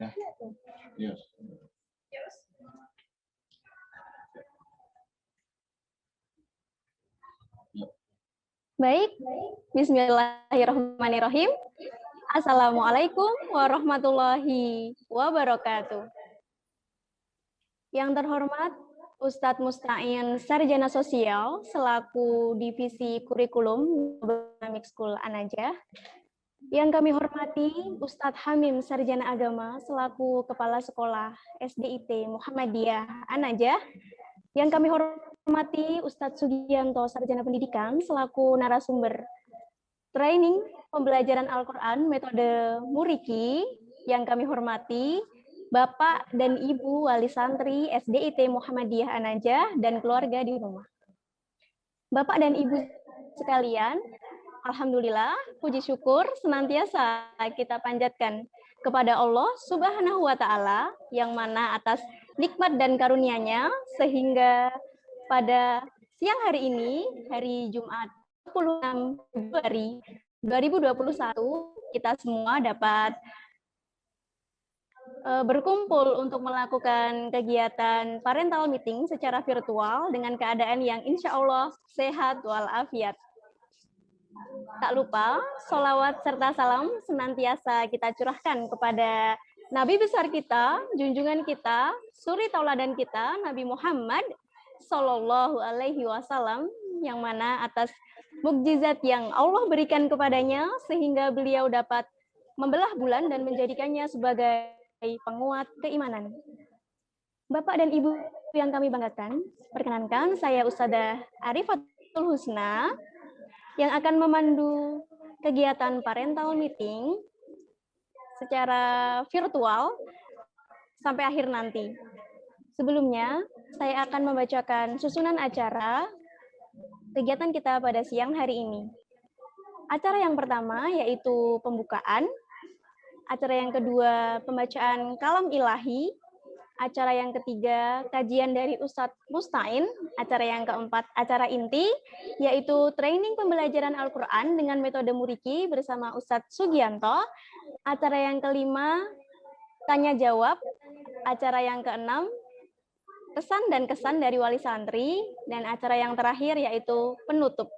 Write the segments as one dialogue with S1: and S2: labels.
S1: Yes.
S2: Baik, bismillahirrahmanirrahim. Assalamualaikum warahmatullahi wabarakatuh. Yang terhormat Ustadz Musta'in Sarjana Sosial selaku Divisi Kurikulum Dynamic School An-Najah. Yang kami hormati Ustadz Hamim Sarjana Agama selaku Kepala Sekolah SDIT Muhammadiyah An-Najah. Yang kami hormati Ustadz Sugianto Sarjana Pendidikan selaku narasumber training pembelajaran Al-Quran metode Muriki. Yang kami hormati Bapak dan Ibu Wali Santri SDIT Muhammadiyah An-Najah dan keluarga di rumah. Bapak dan Ibu sekalian, alhamdulillah, puji syukur senantiasa kita panjatkan kepada Allah Subhanahu wa Ta'ala, yang mana atas nikmat dan karunia-Nya sehingga pada siang hari ini, hari Jumat 26 Februari 2021, kita semua dapat berkumpul untuk melakukan kegiatan parental meeting secara virtual dengan keadaan yang insya Allah sehat walafiat. Tak lupa, sholawat serta salam senantiasa kita curahkan kepada Nabi besar kita, junjungan kita, suri tauladan kita, Nabi Muhammad Sallallahu Alaihi Wasallam, yang mana atas mukjizat yang Allah berikan kepadanya sehingga beliau dapat membelah bulan dan menjadikannya sebagai penguat keimanan. Bapak dan Ibu yang kami banggakan, perkenankan saya Ustadzah Arifatul Husna yang akan memandu kegiatan parental meeting secara virtual sampai akhir nanti. Sebelumnya, saya akan membacakan susunan acara kegiatan kita pada siang hari ini. Acara yang pertama yaitu pembukaan, acara yang kedua pembacaan kalam ilahi, acara yang ketiga kajian dari Ustadz Musta'in, acara yang keempat acara inti yaitu training pembelajaran Al-Quran dengan metode Muriki bersama Ustadz Sugianto, acara yang kelima tanya jawab, acara yang keenam pesan dan kesan dari wali santri, dan acara yang terakhir yaitu penutup.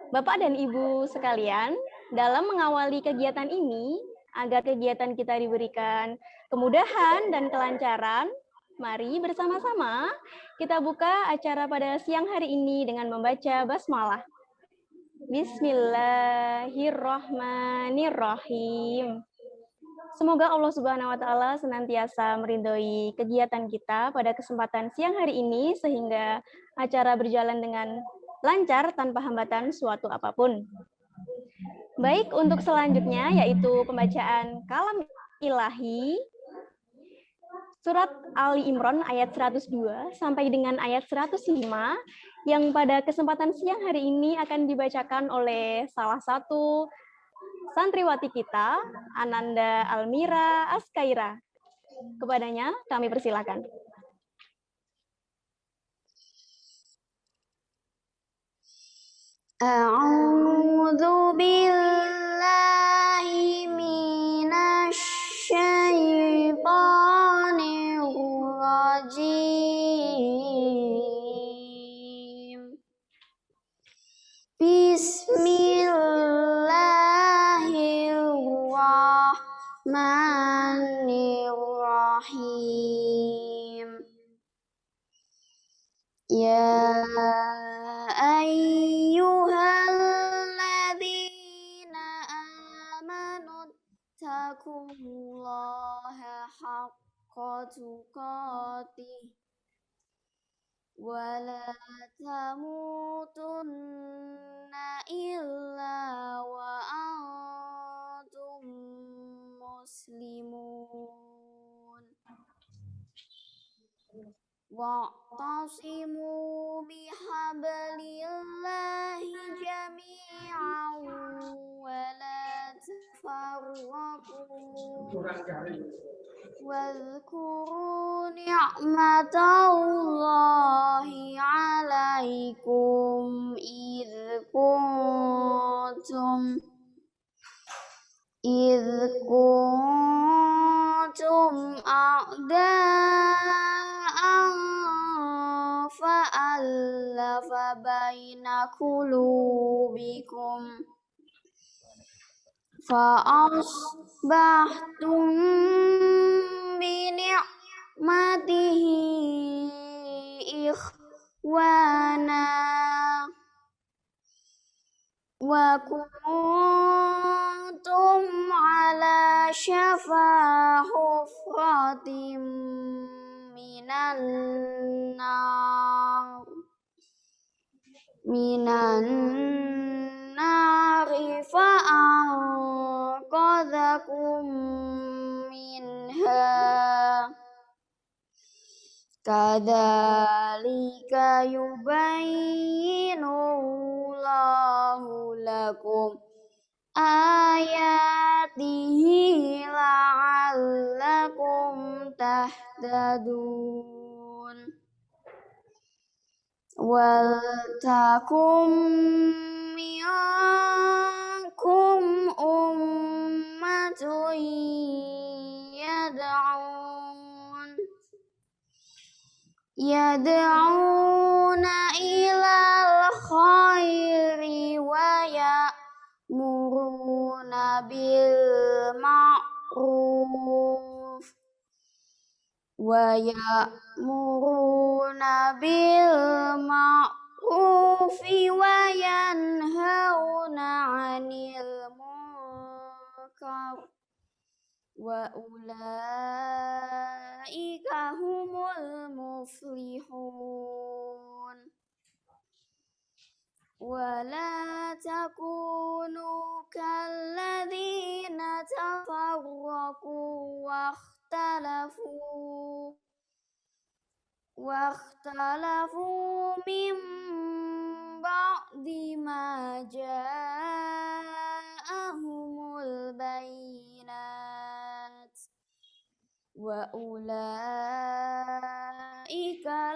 S2: Bapak dan Ibu sekalian, dalam mengawali kegiatan ini, agar kegiatan kita diberikan kemudahan dan kelancaran, mari bersama-sama kita buka acara pada siang hari ini dengan membaca basmalah. Bismillahirrahmanirrahim. Semoga Allah Subhanahu wa Ta'ala senantiasa meridhoi kegiatan kita pada kesempatan siang hari ini sehingga acara berjalan dengan lancar tanpa hambatan suatu apapun. Baik, untuk selanjutnya yaitu pembacaan kalam ilahi surat Ali Imran ayat 102 sampai dengan ayat 105 yang pada kesempatan siang hari ini akan dibacakan oleh salah satu santriwati kita, Ananda Almira Askaira. Kepadanya kami persilakan.
S3: A'udzu billahi minasy syaithanir rajim. Bismillahirrahmanirrahim. Ya ayyuhalladzina amanu taqullaha haqqa tuqatih wa la tamutunna illa wa antum muslimun. Wa'tasimu bihablillahi jami'an wa la tafarraqu wadhkuru ni'matallahi 'alaikum idh kuntum بين قلوبكم فأصبحتم بنعمته إخوانا وكنتم على شفا حفرة من النار فأنقذكم منها كذلك يبين الله لكم آياته لعلكم تهتدون ولتكن منكم أمة يدعون إلى الخير ويأمرون بالمعروف وينهون عن المنكر وأولئك هم المفلحون ولا تكونوا كالذين تفرقوا واختلفوا من بعد ما جاءهم البينات وأولئك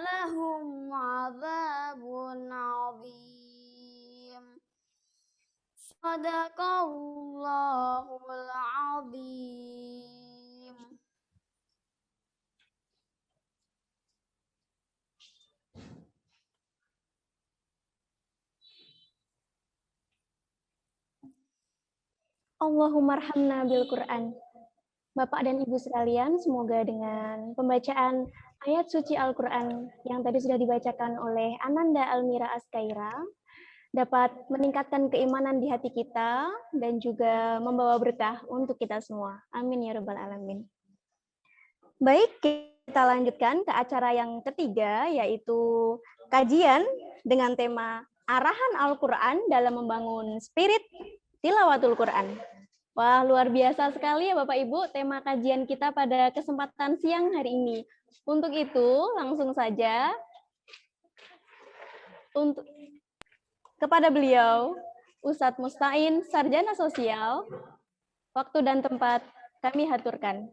S3: لهم عذاب عظيم صدق الله العظيم.
S2: Allahumma arhamna bil Quran. Bapak dan Ibu sekalian, semoga dengan pembacaan ayat suci Al-Quran yang tadi sudah dibacakan oleh Ananda Almira Askaira dapat meningkatkan keimanan di hati kita dan juga membawa berkah untuk kita semua. Amin ya rabbal alamin. Baik, kita lanjutkan ke acara yang ketiga, yaitu kajian dengan tema Arahan Al-Quran dalam membangun spirit Tilawatul Quran. Wah, luar biasa sekali ya Bapak Ibu tema kajian kita pada kesempatan siang hari ini. Untuk itu, langsung saja kepada beliau, Ustadz Mustain, Sarjana Sosial, waktu dan tempat kami haturkan.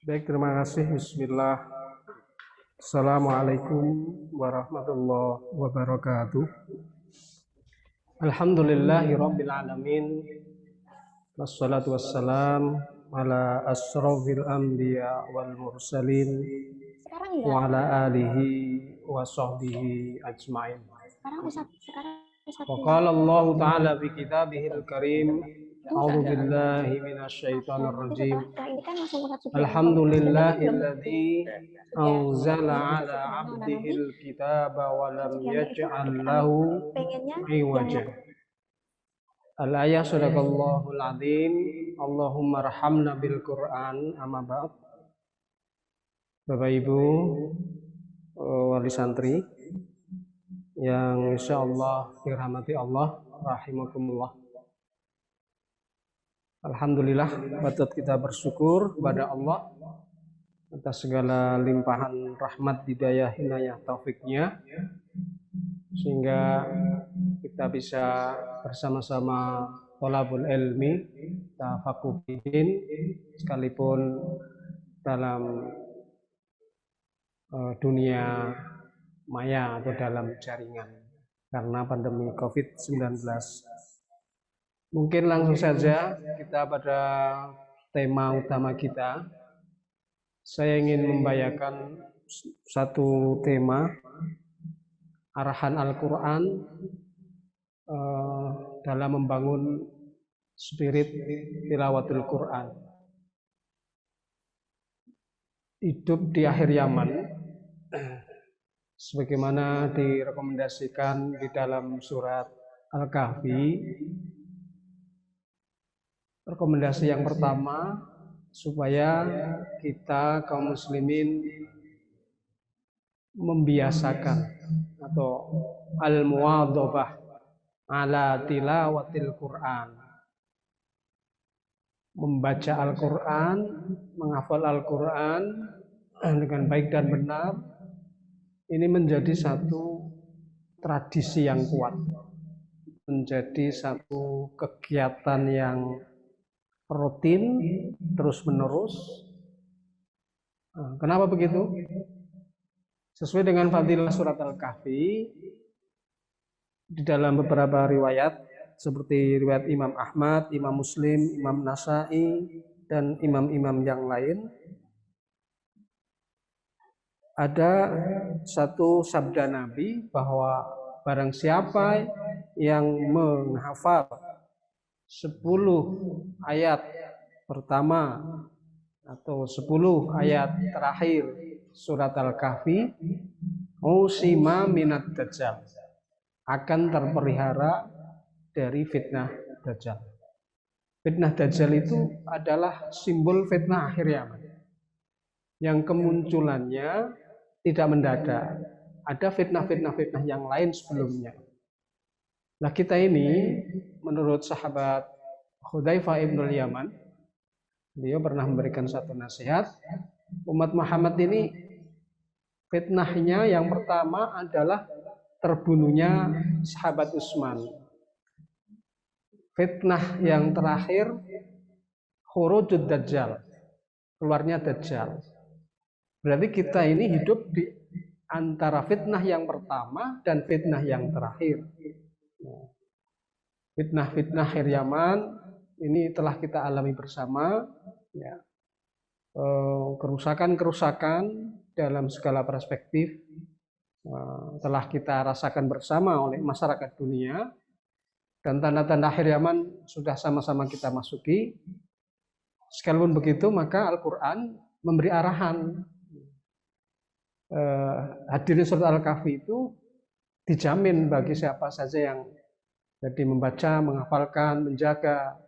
S1: Baik, terima kasih. Bismillah. Assalamualaikum warahmatullahi wabarakatuh. Alhamdulillahi rabbil alamin. Wassalatu wassalam ala asrofil anbiya wal mursalin wa ala alihi wa sahbihi ajma'in. Wa qala Allah ta'ala fi kitabihil karim, a'udzu billahi minasyaitonir rajim. Alhamdulillahilladzi anzala 'ala 'abdihil kitaba wa lam yaj'al lahu 'iwaja. Al-ayah sadaqallahul 'adzim. Allahumma arhamna bil Qur'an. Amma ba'd. Bapak Ibu wali santri yang insyaallah dirahmati Allah rahimakumullah. Alhamdulillah, patut kita bersyukur kepada Allah atas segala limpahan rahmat, hidayah, inayah, taufiknya, sehingga kita bisa bersama-sama thalabul ilmi, tafaqquh fiddin, sekalipun dalam dunia maya atau dalam jaringan karena pandemi COVID-19. Mungkin langsung saja kita pada tema utama kita. Saya ingin membayakan satu tema arahan Al-Quran dalam membangun spirit tilawatul Quran. Hidup di akhir zaman, sebagaimana direkomendasikan di dalam surat Al-Kahfi. Rekomendasi yang pertama, supaya kita kaum muslimin membiasakan atau al-muwadhabah ala tilawatil Quran. Membaca Al-Quran, menghafal Al-Quran dengan baik dan benar, ini menjadi satu tradisi yang kuat, menjadi satu kegiatan yang rutin, terus-menerus. Kenapa begitu? Sesuai dengan fadilah surat Al-Kahfi, di dalam beberapa riwayat, seperti riwayat Imam Ahmad, Imam Muslim, Imam Nasai, dan imam-imam yang lain, ada satu sabda Nabi bahwa barang siapa yang menghafal 10 ayat pertama atau 10 ayat terakhir surat Al-Kahfi, usima minad dajjal, akan terpelihara dari fitnah Dajjal. Fitnah Dajjal itu adalah simbol fitnah akhir zaman, yang kemunculannya tidak mendadak. Ada fitnah-fitnah yang lain sebelumnya. Nah, kita ini menurut sahabat Hudzaifah ibnul Yaman, beliau pernah memberikan satu nasihat, umat Muhammad ini fitnahnya yang pertama adalah terbunuhnya sahabat Utsman. Fitnah yang terakhir khurujud Dajjal, keluarnya Dajjal. Berarti kita ini hidup di antara fitnah yang pertama dan fitnah yang terakhir. Fitnah-fitnah akhir zaman ini telah kita alami bersama, ya. Kerusakan-kerusakan dalam segala perspektif telah kita rasakan bersama oleh masyarakat dunia. Dan tanda-tanda akhir zaman sudah sama-sama kita masuki. Sekalipun begitu, maka Al-Quran memberi arahan. Hadirin surat Al-Kahfi itu dijamin bagi siapa saja yang jadi membaca, menghafalkan, menjaga,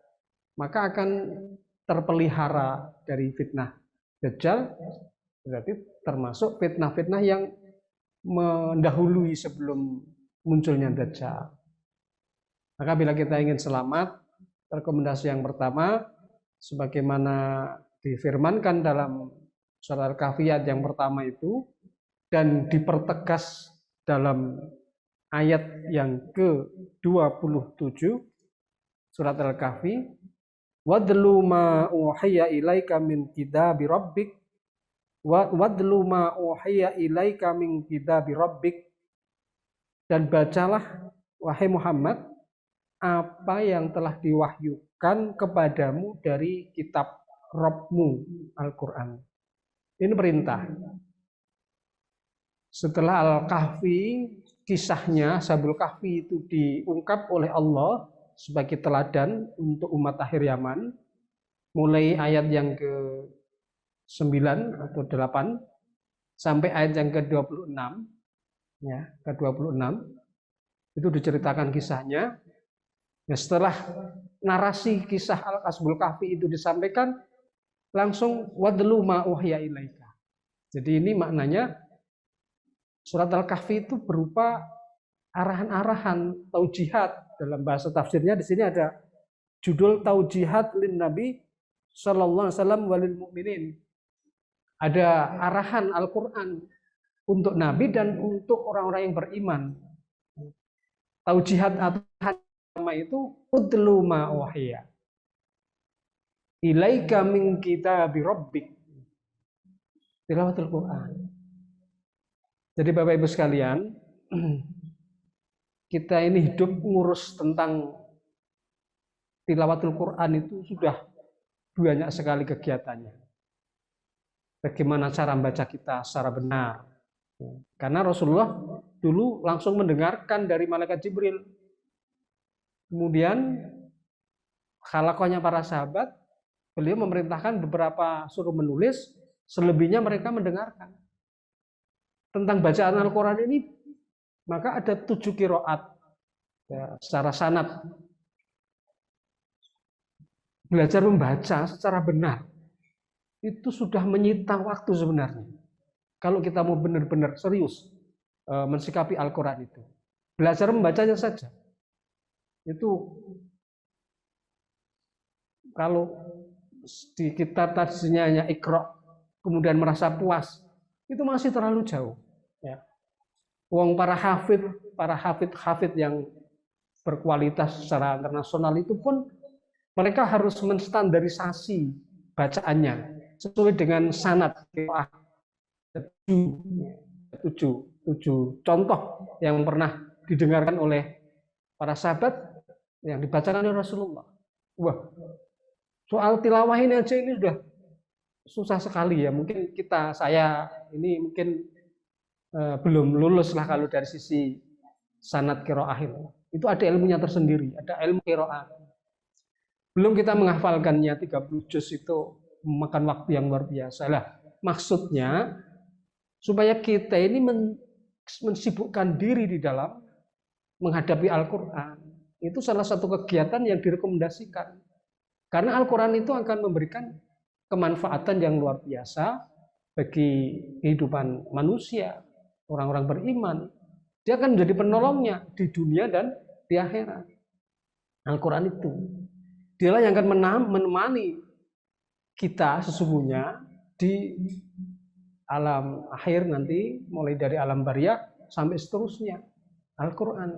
S1: maka akan terpelihara dari fitnah Dajjal. Berarti termasuk fitnah-fitnah yang mendahului sebelum munculnya Dajjal. Maka bila kita ingin selamat, rekomendasi yang pertama, sebagaimana difirmankan dalam surat Al-Kahfi yang pertama itu, dan dipertegas dalam ayat yang ke-27 surat Al-Kahfi, wadlu ma uhiya ilaika min kitabi rabbik, wadlu ma uhiya ilaika min kitabi rabbik, dan bacalah wahai Muhammad apa yang telah diwahyukan kepadamu dari kitab Rabbmu, Al-Quran. Ini perintah. Setelah Al-Kahfi, kisahnya Ashabul Kahfi itu diungkap oleh Allah sebagai teladan untuk umat akhir zaman, mulai ayat yang ke-9 atau 8 sampai ayat yang ke-26, ya, ke-26 itu diceritakan kisahnya. Nah, setelah narasi kisah Ashabul Kahfi itu disampaikan, langsung wadlu ma uhiya ilaika. Jadi ini maknanya surat Al-Kahfi itu berupa arahan-arahan taujihat. Dalam bahasa tafsirnya di sini ada judul taujihat lin Nabi sallallahu alaihi wasallam walil mu'minin. Ada arahan Al-Qur'an untuk Nabi dan untuk orang-orang yang beriman. Taujihat atau itu udlu ma uhiya ilaika min kitabi rabbik, tilawatul Quran. Jadi Bapak Ibu sekalian, kita ini hidup ngurus tentang tilawatul Quran itu sudah banyak sekali kegiatannya. bagaimana cara membaca kita secara benar. Karena Rasulullah dulu langsung mendengarkan dari malaikat Jibril. Kemudian khalaqahnya para sahabat, beliau memerintahkan beberapa suruh menulis, selebihnya mereka mendengarkan. Tentang bacaan Al-Quran ini, maka ada 7 qiraat ya, secara sanad. Belajar membaca secara benar itu sudah menyita waktu sebenarnya. Kalau kita mau benar-benar serius mensikapi Al-Quran itu, belajar membacanya saja. Itu kalau di kita tadinya hanya Iqra, kemudian merasa puas, itu masih terlalu jauh. Ya. Uang para hafid yang berkualitas secara internasional itu pun mereka harus menstandarisasi bacaannya sesuai dengan sanad. 7 contoh yang pernah didengarkan oleh para sahabat yang dibacakan oleh Rasulullah. Wah, soal tilawah ini aja ini sudah susah sekali ya. Mungkin saya ini mungkin belum lulus lah kalau dari sisi sanad qiraah itu ada ilmunya tersendiri, ada ilmu qiraah. Belum kita menghafalkannya 30 juz itu memakan waktu yang luar biasa lah. Maksudnya supaya kita ini mensibukkan diri di dalam menghadapi Al-Quran. Itu salah satu kegiatan yang direkomendasikan. Karena Al-Quran itu akan memberikan kemanfaatan yang luar biasa bagi kehidupan manusia, orang-orang beriman. Dia akan menjadi penolongnya di dunia dan di akhirat. Al-Quran itu. Dialah yang akan menemani kita sesungguhnya di alam akhir nanti, mulai dari alam barzakh sampai seterusnya. Al-Quran.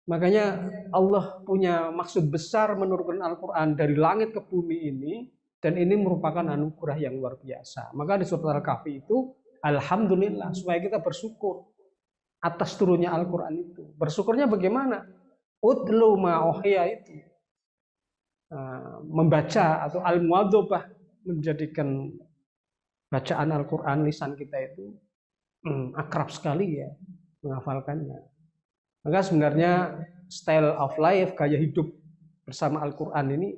S1: Makanya Allah punya maksud besar menurunkan Al-Quran dari langit ke bumi ini, dan ini merupakan anugerah yang luar biasa. Maka di surat Al-Kahfi itu, alhamdulillah, supaya kita bersyukur atas turunnya Al-Quran itu. Bersyukurnya bagaimana? Utlu ma'ohya itu. Membaca atau al-muadzabah, menjadikan bacaan Al-Quran lisan kita itu akrab sekali ya menghafalkannya. Maka sebenarnya style of life, gaya hidup bersama Al-Quran ini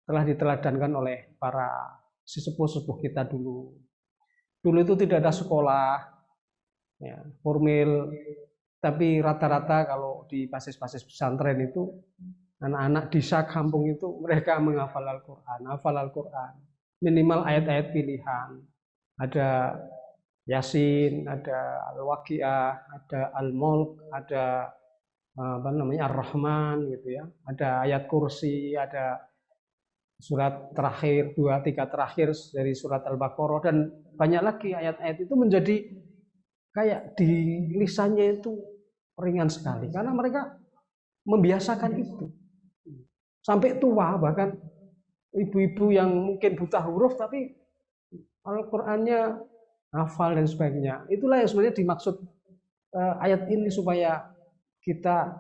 S1: telah diteladankan oleh para sesepuh-sesepuh kita dulu. Dulu itu tidak ada sekolah ya, formal, tapi rata-rata kalau di basis-basis pesantren itu anak-anak desa kampung itu mereka menghafal Al-Quran, hafal Al-Quran, minimal ayat-ayat pilihan. Ada Yasin, ada Al-Waqiah, ada Al-Mulk, ada Ar-Rahman gitu ya. Ada ayat kursi, ada surat terakhir, 2-3 terakhir dari surat Al-Baqarah, dan banyak lagi ayat-ayat itu menjadi kayak di lisannya itu ringan sekali karena mereka membiasakan itu. Sampai tua, bahkan ibu-ibu yang mungkin buta huruf tapi Al-Qur'annya hafal dan sebagainya. Itulah yang sebenarnya dimaksud ayat ini, supaya kita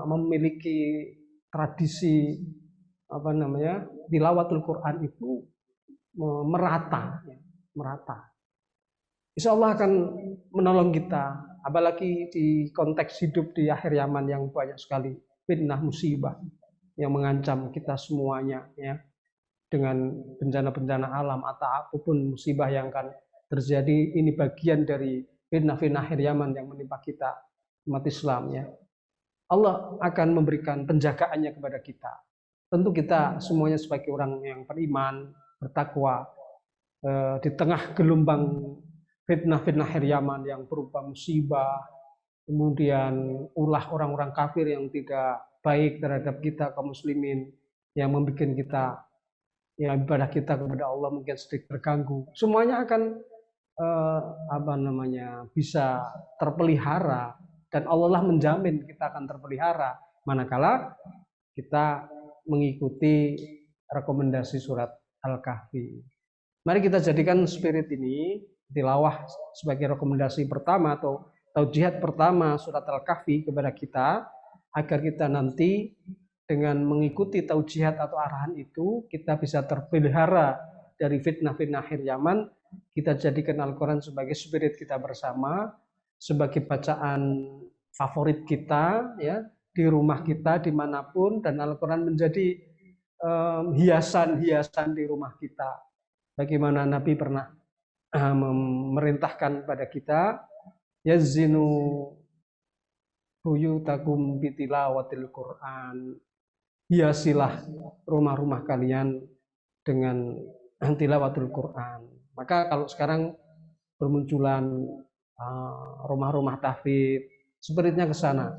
S1: memiliki tradisi tilawatul Quran itu merata. Insya Allah akan menolong kita, apalagi di konteks hidup di akhir zaman yang banyak sekali fitnah musibah yang mengancam kita semuanya ya, dengan bencana-bencana alam atau apapun musibah yang akan terjadi. Ini bagian dari fitnah-fitnah akhir zaman yang menimpa kita umat Islam ya. Allah akan memberikan penjagaannya kepada kita. Tentu kita semuanya sebagai orang yang beriman, bertakwa, di tengah gelombang fitnah-fitnah akhir zaman yang berupa musibah, kemudian ulah orang-orang kafir yang tidak baik terhadap kita kaum muslimin, yang membuat kita ya ibadah kita kepada Allah mungkin sedikit terganggu. Semuanya akan bisa terpelihara, dan Allah lah menjamin kita akan terpelihara manakala kita mengikuti rekomendasi surat Al-Kahfi. Mari kita jadikan spirit ini tilawah sebagai rekomendasi pertama atau taujihat pertama surat Al-Kahfi kepada kita, agar kita nanti dengan mengikuti taujihat atau arahan itu kita bisa terpelihara dari fitnah-fitnah akhir zaman, kita jadikan Al-Quran sebagai spirit kita bersama, sebagai bacaan favorit kita, ya, di rumah kita dimanapun, dan Al-Quran menjadi hiasan-hiasan di rumah kita. Bagaimana Nabi pernah memerintahkan pada kita, yazinu buyutakum bitilawatil Quran, hiasilah rumah-rumah kalian dengan tilawatul Quran. Maka kalau sekarang bermunculan rumah-rumah tahfidz, spiritnya ke sana.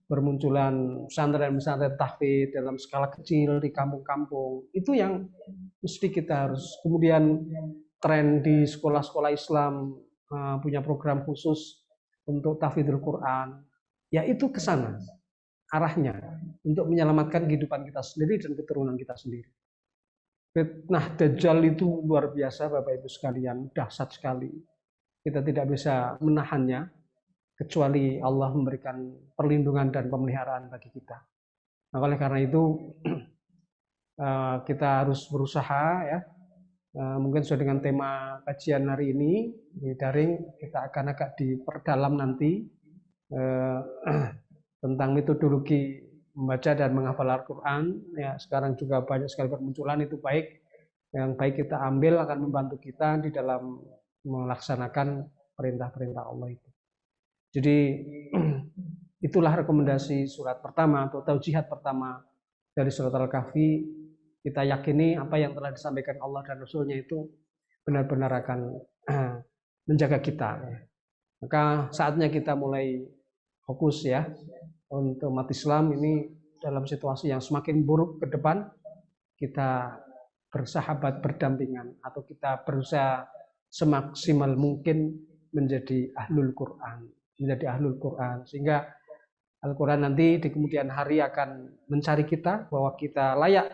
S1: Bermunculan pesantren-pesantren tahfidz dalam skala kecil di kampung-kampung. Itu yang mesti kita harus. Kemudian tren di sekolah-sekolah Islam punya program khusus untuk tahfidzul Quran. Ya itu ke sana arahnya, untuk menyelamatkan kehidupan kita sendiri dan keturunan kita sendiri. Fitnah Dajjal itu luar biasa Bapak Ibu sekalian, dahsyat sekali. Kita tidak bisa menahannya, kecuali Allah memberikan perlindungan dan pemeliharaan bagi kita. Nah, oleh karena itu kita harus berusaha, ya. Mungkin sesuai dengan tema kajian hari ini di daring, kita akan agak diperdalam nanti tentang metodologi membaca dan menghafal Al-Quran. Ya, sekarang juga banyak sekali bermunculan, itu baik. Yang baik kita ambil akan membantu kita di dalam melaksanakan perintah-perintah Allah itu. Jadi itulah rekomendasi surat pertama atau taujihat pertama dari surat Al-Kahfi. Kita yakini apa yang telah disampaikan Allah dan Rasulnya itu benar-benar akan menjaga kita. Maka saatnya kita mulai fokus, ya, untuk umat Islam ini dalam situasi yang semakin buruk ke depan. Kita bersahabat berdampingan, atau kita berusaha semaksimal mungkin menjadi ahlul Quran. Sehingga Al-Quran nanti di kemudian hari akan mencari kita, bahwa kita layak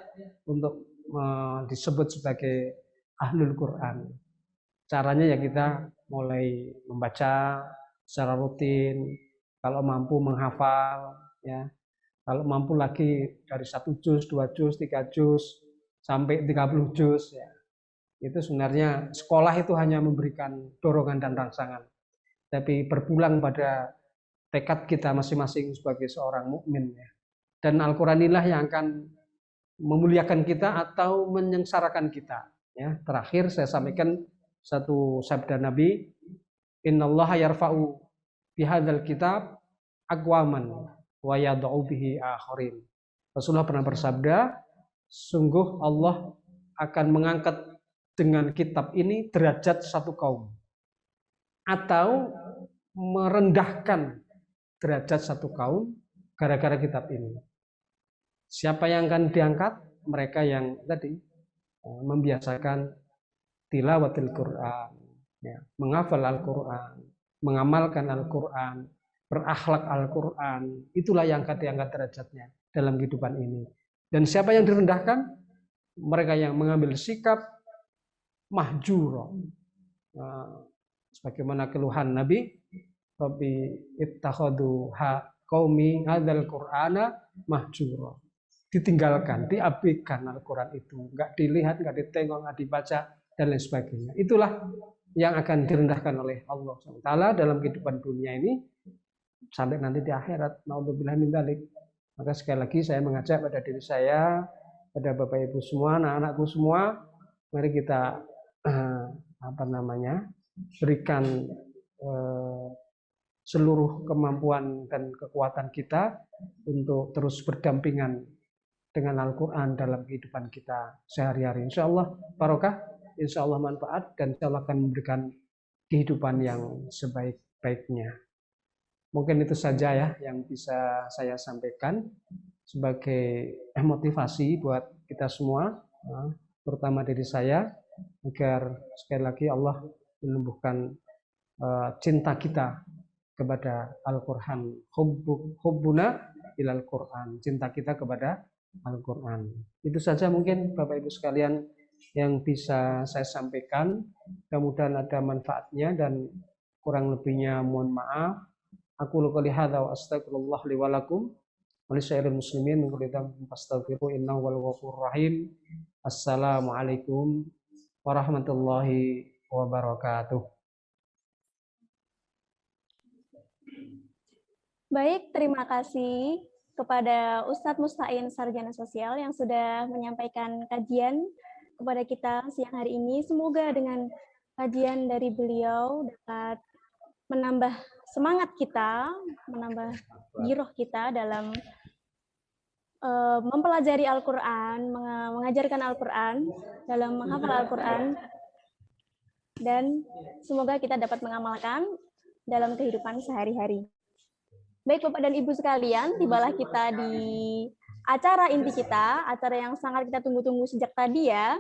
S1: untuk disebut sebagai ahlul Quran. Caranya ya kita mulai membaca secara rutin, kalau mampu menghafal, ya. Kalau mampu lagi dari 1 juz, 2 juz, 3 juz, sampai 30 juz, ya. Itu sebenarnya sekolah itu hanya memberikan dorongan dan rangsangan, tapi berpulang pada tekad kita masing-masing sebagai seorang mukmin, ya. Dan Al-Quran inilah yang akan memuliakan kita atau menyengsarakan kita, ya. Terakhir saya sampaikan satu sabda Nabi, innallaha yarfa'u bihadzal kitab aqwaman wa yad'u bihi akharin. Rasulullah pernah bersabda, sungguh Allah akan mengangkat dengan kitab ini derajat satu kaum, atau merendahkan derajat satu kaum gara-gara kitab ini. Siapa yang akan diangkat? Mereka yang tadi membiasakan tilawatil Quran, ya, menghafal Al-Quran, mengamalkan Al-Quran, berakhlak Al-Quran. Itulah yang akan diangkat derajatnya dalam kehidupan ini. Dan siapa yang direndahkan? Mereka yang mengambil sikap mahjur. Sebagaimana keluhan Nabi, Rabbi ittakhadu qaumi hadzal Qur'ana mahjura. Ditinggalkan, diabaikan Al-Quran itu, nggak dilihat, nggak ditengok, nggak dibaca, dan lain sebagainya. Itulah yang akan direndahkan oleh Allah SWT dalam kehidupan dunia ini sampai nanti di akhirat. Na'udzubillah min dzalik. Maka sekali lagi saya mengajak pada diri saya, pada Bapak Ibu semua, anak-anakku semua, mari kita berikan seluruh kemampuan dan kekuatan kita untuk terus berdampingan dengan Al-Quran dalam kehidupan kita sehari-hari. Insya Allah barokah, insya Allah manfaat, dan insya Allah akan memberikan kehidupan yang sebaik-baiknya. Mungkin itu saja, ya, yang bisa saya sampaikan sebagai motivasi buat kita semua, terutama diri saya, agar sekali lagi Allah menumbuhkan cinta kita kepada Al-Quran. Hubbuna ilal Quran, cinta kita kepada Al-Quran. Itu saja mungkin Bapak Ibu sekalian yang bisa saya sampaikan. Mudah-mudahan ada manfaatnya, dan kurang lebihnya mohon maaf. Aku qouli hadza wa astaghfirullah li wa lakum wa lisa'iril muslimin min kulli dhanbin fastaghfiruhu innahu huwal ghafurur rahim. Assalamualaikum warahmatullahi wabarakatuh.
S2: Baik, terima kasih kepada Ustadz Musta'in Sarjana Sosial yang sudah menyampaikan kajian kepada kita siang hari ini. Semoga dengan kajian dari beliau dapat menambah semangat kita, menambah giroh kita dalam mempelajari Al-Quran, mengajarkan Al-Quran, dalam menghafal Al-Quran, dan semoga kita dapat mengamalkan dalam kehidupan sehari-hari. Baik Bapak dan Ibu sekalian, tibalah kita di acara inti kita, acara yang sangat kita tunggu-tunggu sejak tadi ya,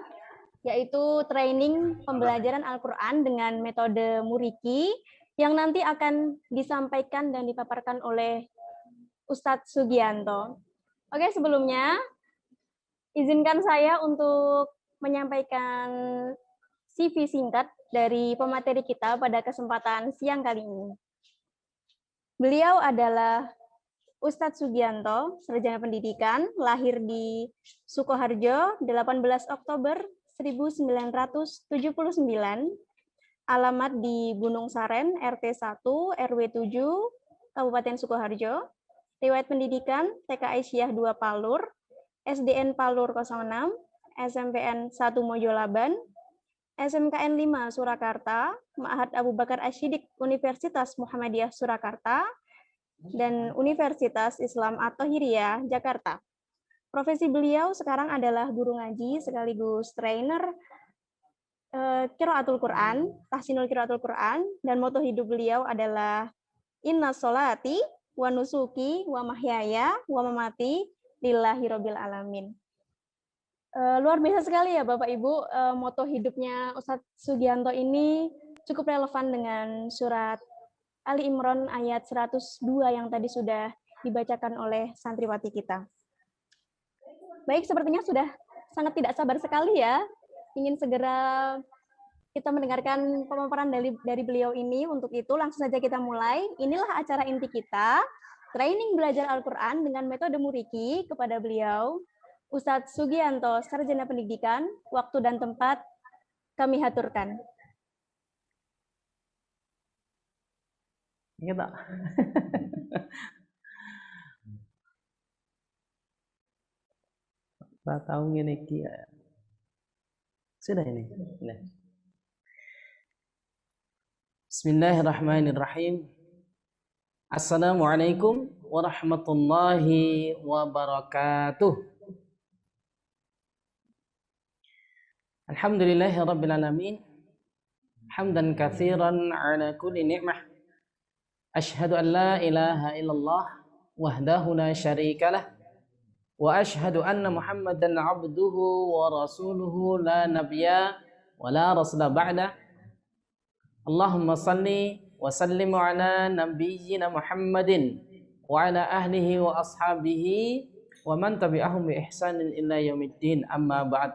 S2: yaitu training pembelajaran Al-Quran dengan metode Muriki, yang nanti akan disampaikan dan dipaparkan oleh Ustadz Sugianto. Oke, sebelumnya izinkan saya untuk menyampaikan CV singkat dari pemateri kita pada kesempatan siang kali ini. Beliau adalah Ustadz Sugianto, sarjana pendidikan, lahir di Sukoharjo 18 Oktober 1979, alamat di Gunung Saren, RT 1, RW 7, Kabupaten Sukoharjo. Riwayat pendidikan TK Aisyah 2 Palur, SDN Palur 06, SMPN 1 Mojolaban, SMKN 5 Surakarta, Ma'had Abu Bakar Asy-Siddiq Universitas Muhammadiyah Surakarta, dan Universitas Islam At-Tahiriyah Jakarta. Profesi beliau sekarang adalah guru ngaji sekaligus trainer Qiraatul Quran, Tahsinul Qiraatul Quran, dan moto hidup beliau adalah Inna sholati wa nusuki wa mahyaya wa mamati lillahi rabbil alamin. Luar biasa sekali ya Bapak Ibu, moto hidupnya Ustadz Sugianto ini cukup relevan dengan surat Ali Imran ayat 102 yang tadi sudah dibacakan oleh santriwati kita. Baik, sepertinya sudah sangat tidak sabar sekali ya, ingin segera kita mendengarkan pemaparan dari beliau ini. Untuk itu langsung saja kita mulai. Inilah acara inti kita, training belajar Al-Quran dengan metode Muriki kepada beliau, Ustadz Sugianto, Sarjana Pendidikan. Waktu dan tempat kami haturkan.
S4: Iya tak? Tak tahu gini kia. Sudah ini. Nah. Bismillahirrahmanirrahim. Assalamualaikum warahmatullahi wabarakatuh. Alhamdulillahi rabbil alamin. Hamdan katsiran ala kulli ni'mah. Ashhadu an la ilaha illallah wahdahu la syarikalah. Wa ashhadu anna Muhammadan abduhu wa rasuluhu la nabiyya wa la rasula ba'da. Allahumma salli wa sallim ala nabiyyina Muhammadin wa ala ahlihi wa ashabihi wa man tabi'ahum bi ihsanin ila yaumiddin, amma ba'd.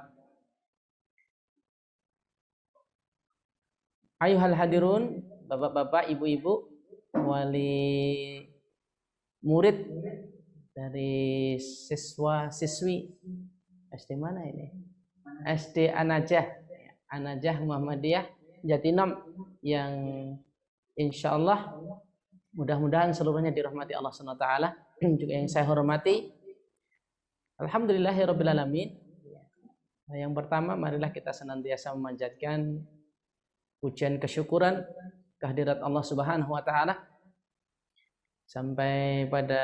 S4: Ayuhal hadirun, bapak-bapak, ibu-ibu, wali murid dari siswa-siswi SD mana ini? SD An-Najah Muhammadiyah Jatinam, yang insya Allah mudah-mudahan seluruhnya dirahmati Allah SWT. Juga yang saya hormati, alhamdulillahirabbil alamin. Yang pertama, marilah kita senantiasa memanjatkan pujian kesyukuran kehadirat Allah Subhanahu wa taala. Sampai pada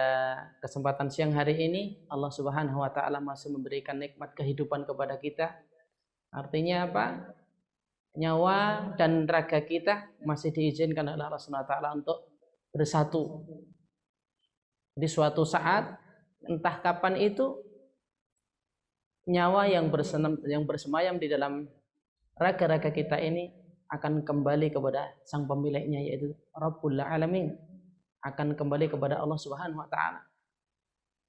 S4: kesempatan siang hari ini Allah Subhanahu wa taala masih memberikan nikmat kehidupan kepada kita. Artinya apa? Nyawa dan raga kita masih diizinkan oleh Allah Subhanahu wa taala untuk bersatu. Di suatu saat, entah kapan itu, nyawa yang bersemayam di dalam raga-raga kita ini akan kembali kepada sang pemiliknya, yaitu Rabbul Alamin, akan kembali kepada Allah Subhanahu wa taala.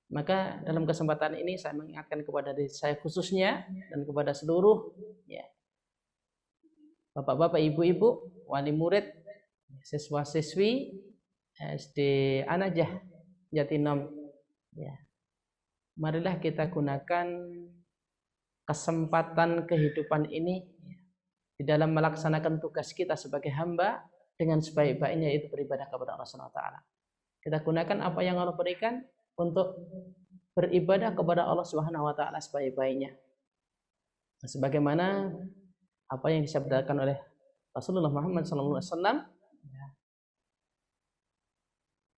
S4: Maka dalam kesempatan ini saya mengingatkan kepada diri saya khususnya dan kepada seluruh bapak-bapak, ibu-ibu, wali murid, siswa-siswi SD An-Najah Jatinam, marilah kita gunakan kesempatan kehidupan ini di dalam melaksanakan tugas kita sebagai hamba dengan sebaik-baiknya, yaitu beribadah kepada Allah Subhanahu wa taala. Kita gunakan apa yang Allah berikan untuk beribadah kepada Allah Subhanahu wa taala sebaik-baiknya. Sebagaimana apa yang disabdakan oleh Rasulullah Muhammad SAW,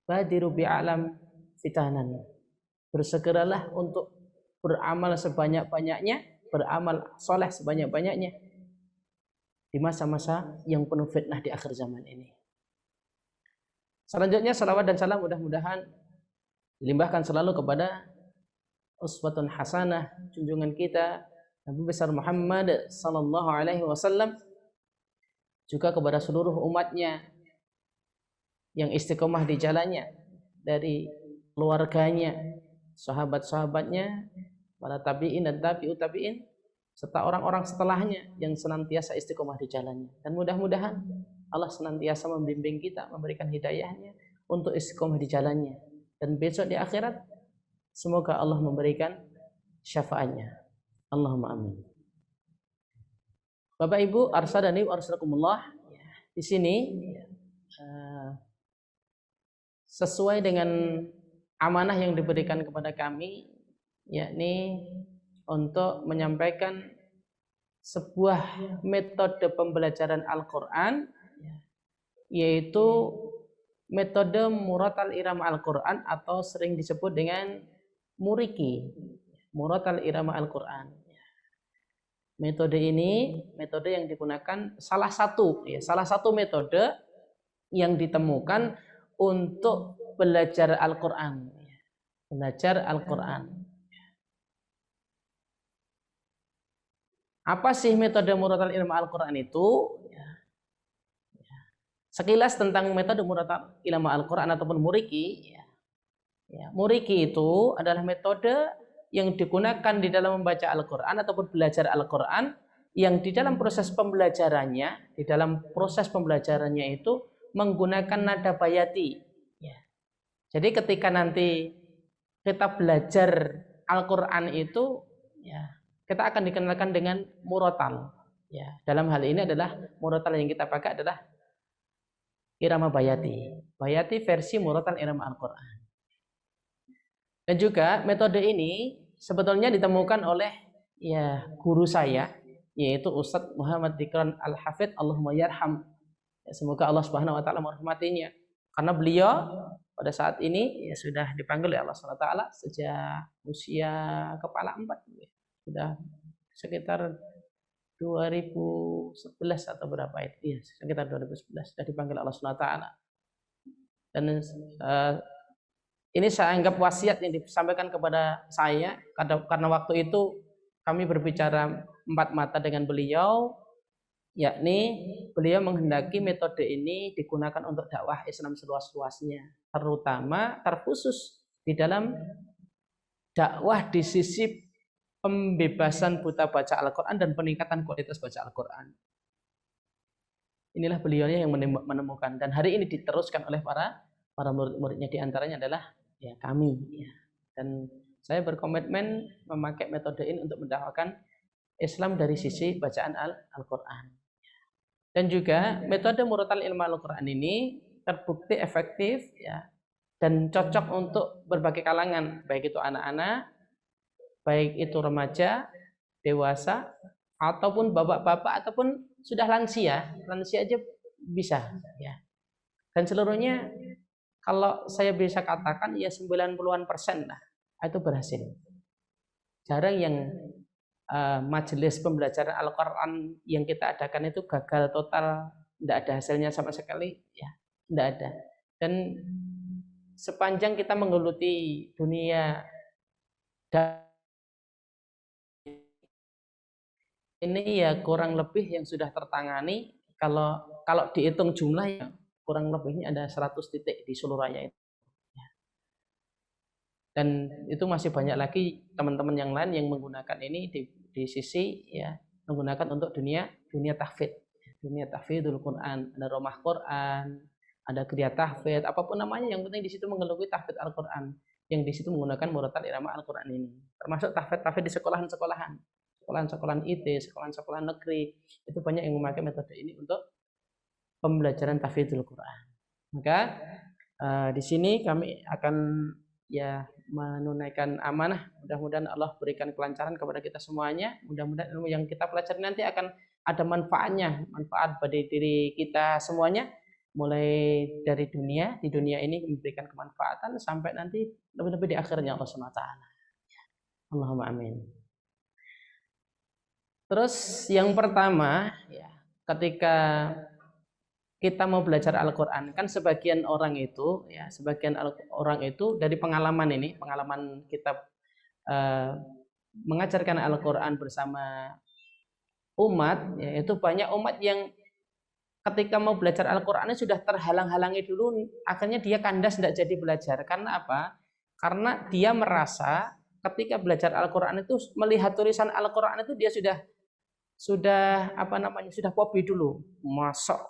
S4: badiru bi'alam fitanan, bersegeralah untuk beramal sebanyak-banyaknya, beramal soleh sebanyak-banyaknya di masa-masa yang penuh fitnah di akhir zaman ini. Selanjutnya salawat dan salam mudah-mudahan dilimpahkan selalu kepada uswatun hasanah, junjungan kita Nabi besar Muhammad sallallahu alaihi wasallam, juga kepada seluruh umatnya yang istiqomah di jalannya, dari keluarganya, sahabat-sahabatnya, para tabi'in dan tabi'ut tabi'in, serta orang-orang setelahnya yang senantiasa istiqomah di jalannya. Dan mudah-mudahan Allah senantiasa membimbing kita, memberikan hidayahnya untuk istiqomah di jalannya. Dan besok di akhirat semoga Allah memberikan syafaatnya. Allahumma amin. Bapak Ibu, arsadani wa arsadakumullah, di sini sesuai dengan amanah yang diberikan kepada kami, yakni untuk menyampaikan sebuah metode pembelajaran Al-Quran, yaitu metode muratal irama Al-Quran atau sering disebut dengan muriki, muratal irama Al-Quran. Metode ini metode yang digunakan salah satu metode yang ditemukan untuk belajar Al-Quran. Belajar Al-Quran. Apa sih metode muratal ilmu Al-Quran itu? Sekilas tentang metode muratal ilmu Al-Quran ataupun muriki. Muriki itu adalah metode yang digunakan di dalam membaca Al-Quran ataupun belajar Al-Quran, yang di dalam proses pembelajarannya, itu menggunakan nada bayati. Jadi ketika nanti kita belajar Al-Quran itu, kita akan dikenalkan dengan murotal. Dalam hal ini adalah murotal yang kita pakai adalah irama bayati. Bayati versi murotal irama Al-Quran. Dan juga metode ini sebetulnya ditemukan oleh guru saya, yaitu Ustadz Muhammad Dikran Al-Hafidh, Allahumma yarham. Semoga Allah Subhanahu wa taala merahmatinya. Karena beliau pada saat ini sudah dipanggil oleh Allah Subhanahu wa taala sejak usia kepala 4. Sudah sekitar 2011 atau berapa itu? Sekitar 2011 sudah dipanggil Allah Subhanahu wa taala. Dan ini saya anggap wasiat yang disampaikan kepada saya, karena waktu itu kami berbicara 4 mata dengan beliau, yakni beliau menghendaki metode ini digunakan untuk dakwah Islam seluas-luasnya, terutama terkhusus di dalam dakwah di sisi pembebasan buta baca Al-Quran dan peningkatan kualitas baca Al-Quran. Inilah beliau yang menemukan, dan hari ini diteruskan oleh para murid-muridnya, diantaranya adalah kami. Dan saya berkomitmen memakai metode ini untuk mendakwakan Islam dari sisi bacaan Al-Quran. Dan juga metode muratal ilmu Al-Quran ini terbukti efektif dan cocok untuk berbagai kalangan, baik itu anak-anak, baik itu remaja, dewasa, ataupun bapak-bapak, ataupun sudah lansia aja bisa. Dan seluruhnya kalau saya bisa katakan 90-an% lah itu berhasil. Jarang yang majelis pembelajaran Al-Quran yang kita adakan itu gagal total, tidak ada hasilnya sama sekali, tidak ada. Dan sepanjang kita menggeluti dunia ini kurang lebih yang sudah tertangani, kalau dihitung jumlahnya kurang lebihnya ada 100 titik di seluruh raya itu. Dan itu masih banyak lagi teman-teman yang lain yang menggunakan ini di sisi menggunakan untuk dunia tahfidz, dunia tahfidzul Quran, ada rumah Quran, ada kriya tahfidz, apapun namanya, yang penting di situ mengeluki tahfidz Al-Quran, yang di situ menggunakan muratal irama Al-Quran ini, termasuk tahfidz di sekolahan-sekolahan sekolahan-sekolahan IT, sekolahan-sekolahan negeri itu banyak yang memakai metode ini untuk pembelajaran tahfidzul Quran. Maka di sini kami akan ya menunaikan amanah. Mudah-mudahan Allah berikan kelancaran kepada kita semuanya. Mudah-mudahan ilmu yang kita pelajari nanti akan ada manfaatnya, manfaat bagi diri kita semuanya, mulai dari di dunia ini memberikan kemanfaatan sampai nanti lebih-lebih di akhirnya Allah SWT. Allahumma amin. Terus yang pertama ya, ketika kita mau belajar Al-Quran, kan sebagian orang itu dari pengalaman kita mengajarkan Al-Quran bersama umat, yaitu banyak umat yang ketika mau belajar Al-Qurannya sudah terhalang-halangi dulu, akhirnya dia kandas tidak jadi belajar. Karena apa? Karena dia merasa ketika belajar Al-Quran itu melihat tulisan Al-Quran itu dia sudah fobi dulu. Masuk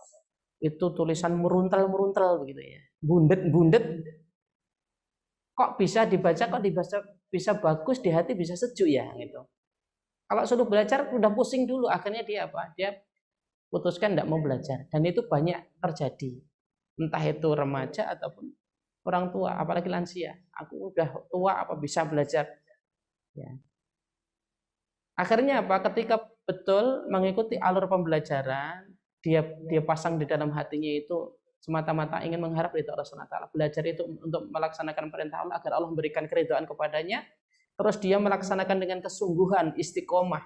S4: itu tulisan meruntal begitu ya, bundet kok bisa dibaca bisa bagus, di hati bisa sejuk ya gitu. Kalau suruh belajar udah pusing dulu, akhirnya dia putuskan tidak mau belajar, dan itu banyak terjadi, entah itu remaja ataupun orang tua, apalagi lansia. Aku udah tua apa bisa belajar ya. Akhirnya ketika betul mengikuti alur pembelajaran, dia pasang di dalam hatinya itu semata-mata ingin mengharap ridho Allah SWT. Belajar itu untuk melaksanakan perintah Allah agar Allah memberikan keridhaan kepadanya. Terus dia melaksanakan dengan kesungguhan, istiqomah,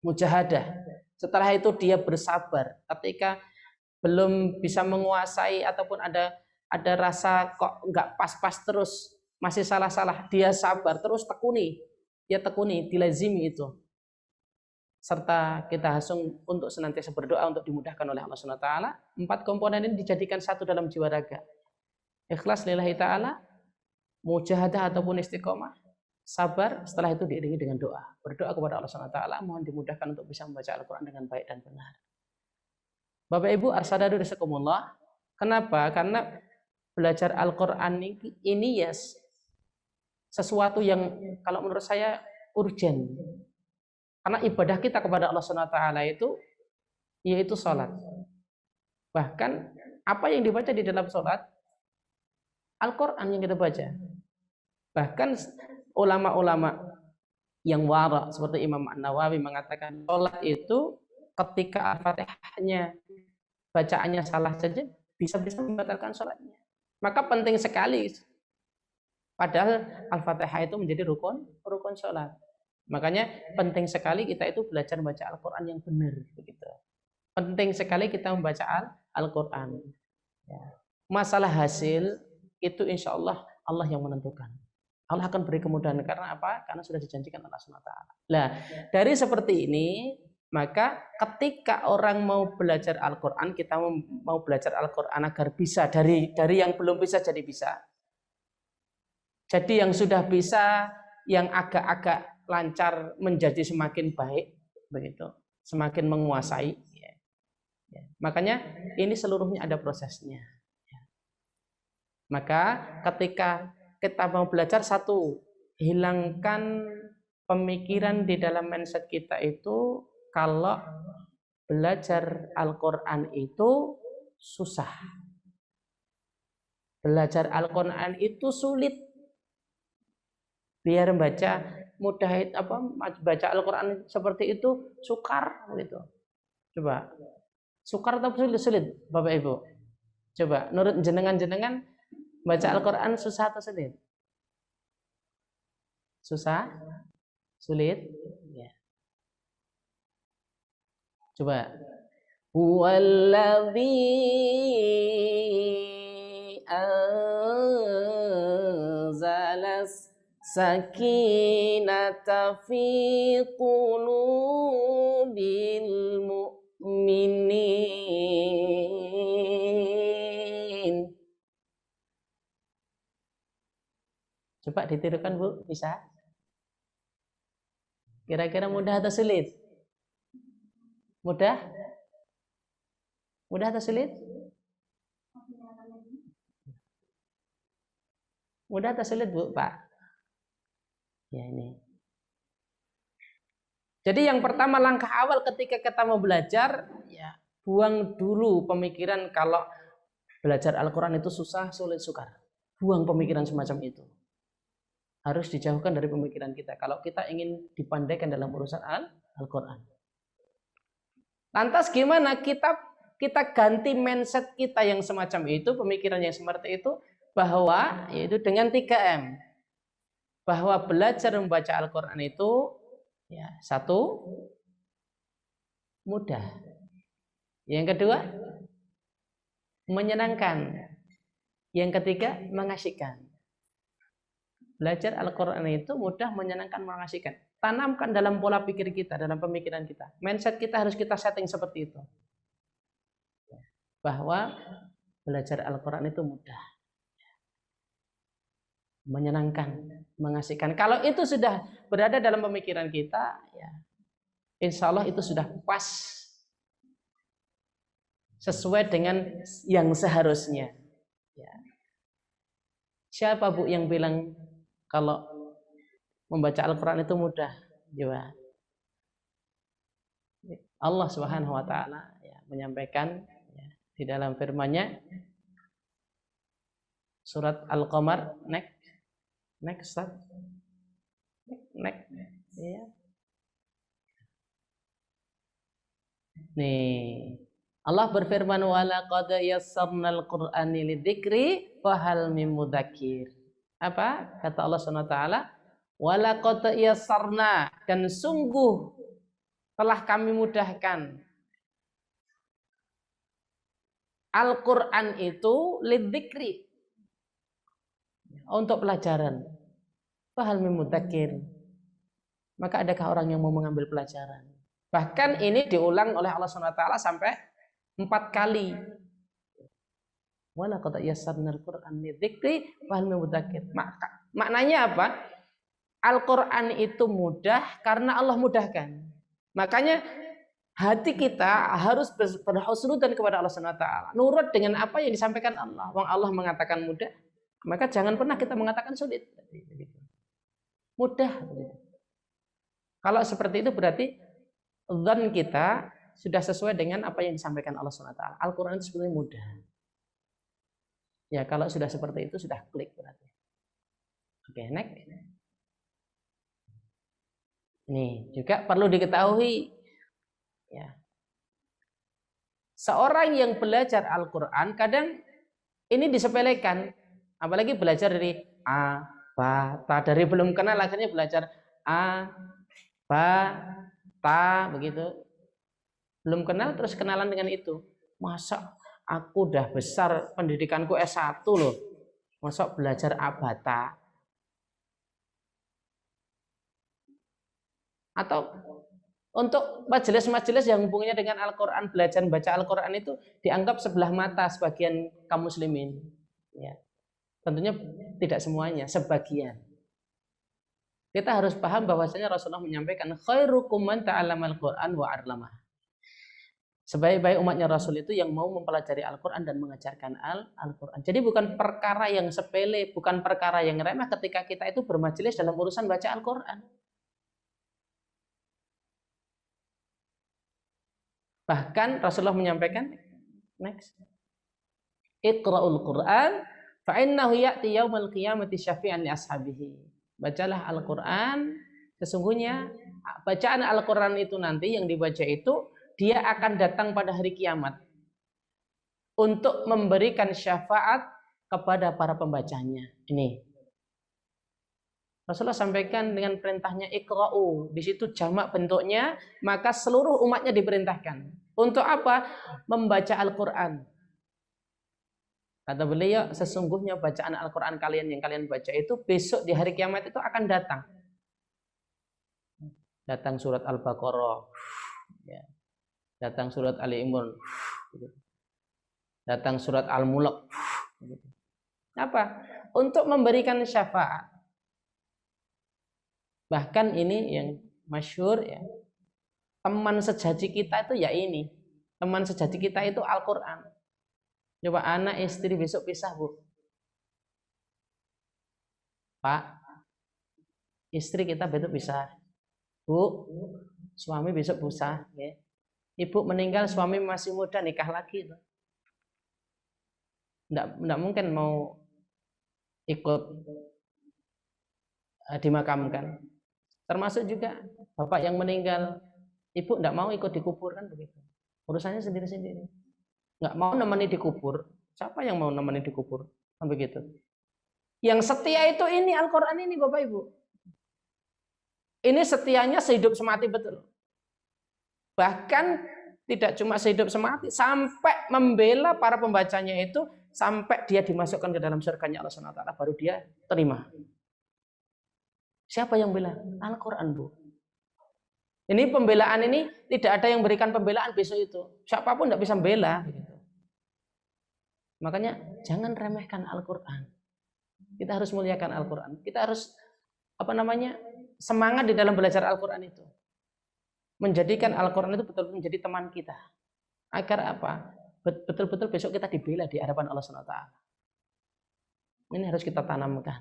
S4: mujahadah. Setelah itu dia bersabar. Ketika belum bisa menguasai ataupun ada rasa kok nggak pas-pas terus, masih salah-salah, dia sabar terus tekuni, dilazimi itu. Serta kita hasung untuk senantiasa berdoa untuk dimudahkan oleh Allah SWT. 4 komponen ini dijadikan satu dalam jiwa raga. Ikhlas lillahi ta'ala, mujahadah ataupun istiqomah, sabar, setelah itu diiringi dengan doa. Berdoa kepada Allah SWT, mohon dimudahkan untuk bisa membaca Al-Quran dengan baik dan benar. Bapak Ibu arsadadu risakumullah. Kenapa? Karena belajar Al-Quran ini ya sesuatu yang kalau menurut saya urgen. Karena ibadah kita kepada Allah SWT itu yaitu sholat. Bahkan apa yang dibaca di dalam sholat, Al-Quran yang kita baca. Bahkan ulama-ulama yang wara seperti Imam An-Nawawi mengatakan sholat itu ketika Al-Fatihahnya bacaannya salah saja bisa membatalkan sholatnya. Maka penting sekali, padahal Al-Fatihah itu menjadi rukun sholat. Makanya penting sekali kita itu belajar membaca Al-Quran yang benar, begitu. Penting sekali kita membaca Al-Quran. Ya. Masalah hasil itu insya Allah yang menentukan. Allah akan beri kemudahan karena apa? Karena sudah dijanjikan Allah SWT. Nah, dari seperti ini, maka ketika orang mau belajar Al-Quran, kita mau belajar Al-Quran agar bisa dari yang belum bisa jadi bisa. Jadi yang sudah bisa, yang agak-agak lancar menjadi semakin baik, begitu, semakin menguasai. Ya. Makanya ini seluruhnya ada prosesnya. Ya. Maka ketika kita mau belajar, satu, hilangkan pemikiran di dalam mindset kita itu kalau belajar Al-Quran itu susah, belajar Al-Quran itu sulit. Biar baca Al-Quran seperti itu sukar gitu. Coba sukar atau sulit Bapak Ibu? Coba menurut jenengan baca Al-Quran susah atau sulit? Susah? Sulit? Ya. Coba. Huwallazi anzalas sakinata fi qulubil mu'minin. Coba ditirukan Bu, bisa? Kira-kira mudah atau sulit? Mudah? Mudah atau sulit? Mudah atau sulit Bu, Pak? Ya ini. Jadi yang pertama, langkah awal ketika kita mau belajar, ya buang dulu pemikiran kalau belajar Al-Quran itu susah, sulit, sukar. Buang pemikiran semacam itu. Harus dijauhkan dari pemikiran kita kalau kita ingin dipandaikan dalam urusan Al-Quran. Lantas gimana kita ganti mindset kita yang semacam itu, pemikiran yang seperti itu, bahwa yaitu dengan 3M. Bahwa belajar membaca Al-Quran itu ya, satu, mudah. Yang kedua, menyenangkan. Yang ketiga, mengasyikan. Belajar Al-Quran itu mudah, menyenangkan, mengasyikan. Tanamkan dalam pola pikir kita, dalam pemikiran kita. Mindset kita harus kita setting seperti itu. Bahwa belajar Al-Quran itu mudah, menyenangkan, mengasihkan. Kalau itu sudah berada dalam pemikiran kita, ya, insya Allah itu sudah pas, sesuai dengan yang seharusnya. Ya. Siapa Bu yang bilang kalau membaca Al-Quran itu mudah? Coba. Allah Subhanahu Wa Taala ya, menyampaikan ya, di dalam firman-Nya surat Al-Qamar, next, ya. Nih, Allah berfirman, wala qad yassarnal qur'ani lidzikri fahal mim mudzakir. Apa kata Allah Subhanahu wa taala? Wala qad yassarna, dan sungguh telah kami mudahkan Al-Qur'an itu lidzikri, untuk pelajaran. Fahal mim mudzakir, maka adakah orang yang mau mengambil pelajaran? Bahkan ini diulang oleh Allah Subhanahu wa taala sampai 4 kali. Wala qad yassarnal Qur'an lidzikri fahal mim mudzakir. Maknanya apa? Al-Qur'an itu mudah karena Allah mudahkan. Makanya hati kita harus berhusnudzan kepada Allah Subhanahu wa taala. Nurut dengan apa yang disampaikan Allah. Wong Allah mengatakan mudah, maka jangan pernah kita mengatakan sulit. Mudah. Kalau seperti itu berarti dzan kita sudah sesuai dengan apa yang disampaikan Allah SWT. Al-Quran itu sebenarnya mudah. Ya, kalau sudah seperti itu sudah klik berarti. Oke, next. Nih, juga perlu diketahui ya. Seorang yang belajar Al-Quran kadang ini disepelekan, apalagi belajar dari A, Ba, Ta, dari belum kenal akhirnya belajar A, Ba, Ta, begitu. Belum kenal terus kenalan dengan itu. Masa aku udah besar, pendidikanku S1 loh, masa belajar abata? Atau untuk majelis-majelis yang hubungannya dengan Al-Quran, belajar baca Al-Quran itu dianggap sebelah mata sebagian kaum muslimin. Ya. Tentunya tidak semuanya, sebagian. Kita harus paham bahwasanya Rasulullah menyampaikan khairukum man ta'allamal Qur'an wa 'allamah. Sebaik-baik umatnya Rasul itu yang mau mempelajari Al-Quran dan mengajarkan Al-Quran. Jadi bukan perkara yang sepele, bukan perkara yang remeh ketika kita itu bermajelis dalam urusan baca Al-Quran. Bahkan Rasulullah menyampaikan, next, Iqra'ul Quran fa'innahu ya'ti yaumal qiyamati syafi'an li ashabihi. Bacalah Al-Quran, sesungguhnya bacaan Al-Quran itu nanti yang dibaca itu dia akan datang pada hari kiamat untuk memberikan syafaat kepada para pembacanya. Ini Rasulullah sampaikan dengan perintahnya Iqra'u. Di situ jamak bentuknya, maka seluruh umatnya diperintahkan. Untuk apa? Membaca Al-Quran. Kata beliau, sesungguhnya bacaan Al-Quran kalian yang kalian baca itu besok di hari kiamat itu akan datang. Datang surat Al-Baqarah, ya. Datang surat Ali Imran, datang surat Al-Mulk. Apa? Untuk memberikan syafaat. Bahkan ini yang masyhur ya, teman sejati kita itu ya ini. Teman sejati kita itu Al-Quran. Coba anak istri besok pisah, Bu. Pak, istri kita besok pisah. Bu, suami besok busa, ya. Ibu meninggal, suami masih muda, nikah lagi. Nggak mungkin mau ikut dimakamkan. Termasuk juga bapak yang meninggal, ibu nggak mau ikut dikubur, kan begitu. Urusannya sendiri-sendiri. Nggak mau nemeni dikubur. Siapa yang mau nemeni dikubur? Kan begitu. Yang setia itu ini Al-Quran ini, Bapak Ibu. Ini setianya sehidup semati betul. Bahkan tidak cuma sehidup semati, sampai membela para pembacanya itu, sampai dia dimasukkan ke dalam surganya Allah SWT, baru dia terima. Siapa yang bela? Al-Quran, Bu. Ini pembelaan ini tidak ada yang berikan pembelaan besok itu. Siapapun tidak bisa membela. Makanya jangan remehkan Al-Quran. Kita harus muliakan Al-Quran. Kita harus semangat di dalam belajar Al-Quran itu. Menjadikan Al-Quran itu betul-betul menjadi teman kita. Agar apa? Betul-betul besok kita dibela di hadapan Allah SWT. Ini harus kita tanamkan.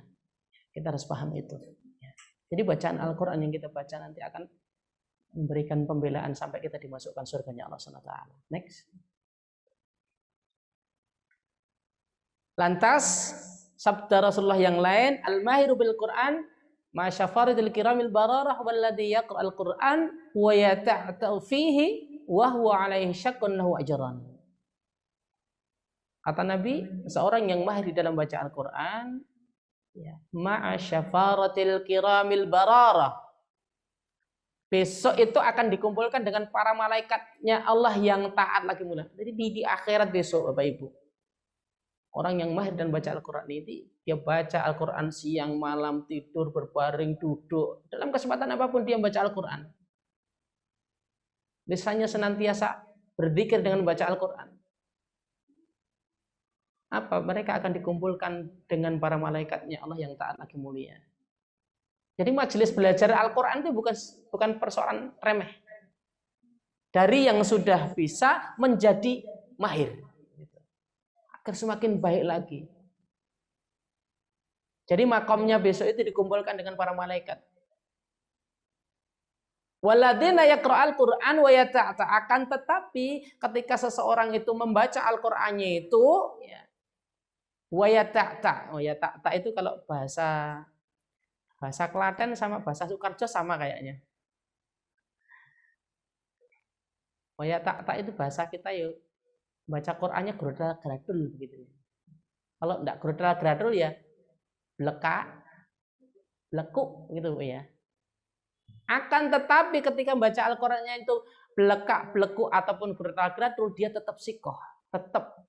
S4: Kita harus paham itu. Jadi bacaan Al-Quran yang kita baca nanti akan memberikan pembelaan sampai kita dimasukkan surganya Allah SWT. Next. Lantas sabda Rasulullah yang lain, al-mahiru bil Quran ma syafaridil kiramil bararah walladhi yaqra'al Quran wa yata'ta'u fihi wa huwa alaihi syakkun lahu ajran. Kata Nabi, seorang yang mahir di dalam baca Al-Quran, ma'a syafaratil kiramil bararah, besok itu akan dikumpulkan dengan para malaikatnya Allah yang taat lagi mula. Jadi di akhirat besok, Bapak Ibu, orang yang mahir dan baca Al-Quran ini, dia baca Al-Quran siang, malam, tidur, berbaring, duduk, dalam kesempatan apapun dia baca Al-Quran. Misalnya senantiasa berzikir dengan baca Al-Quran. Apa? Mereka akan dikumpulkan dengan para malaikatnya Allah yang taat lagi mulia. Jadi majelis belajar Al-Quran itu bukan persoalan remeh. Dari yang sudah bisa menjadi mahir. Agar semakin baik lagi. Jadi makamnya besok itu dikumpulkan dengan para malaikat. Waladina yaqra'al Qur'an wa yata'ta, akan tetapi ketika seseorang itu membaca Al-Qur'annya itu, wa yata'ta itu kalau bahasa Klaten sama bahasa Sukarjo sama kayaknya. Wa yata'ta itu bahasa kita yuk. Baca Qur'annya gradul begitu. Kalau enggak gradul ya blekuk gitu ya. Akan tetapi ketika membaca Al-Qur'annya itu blekuk ataupun gradul, dia tetap sikoh, tetap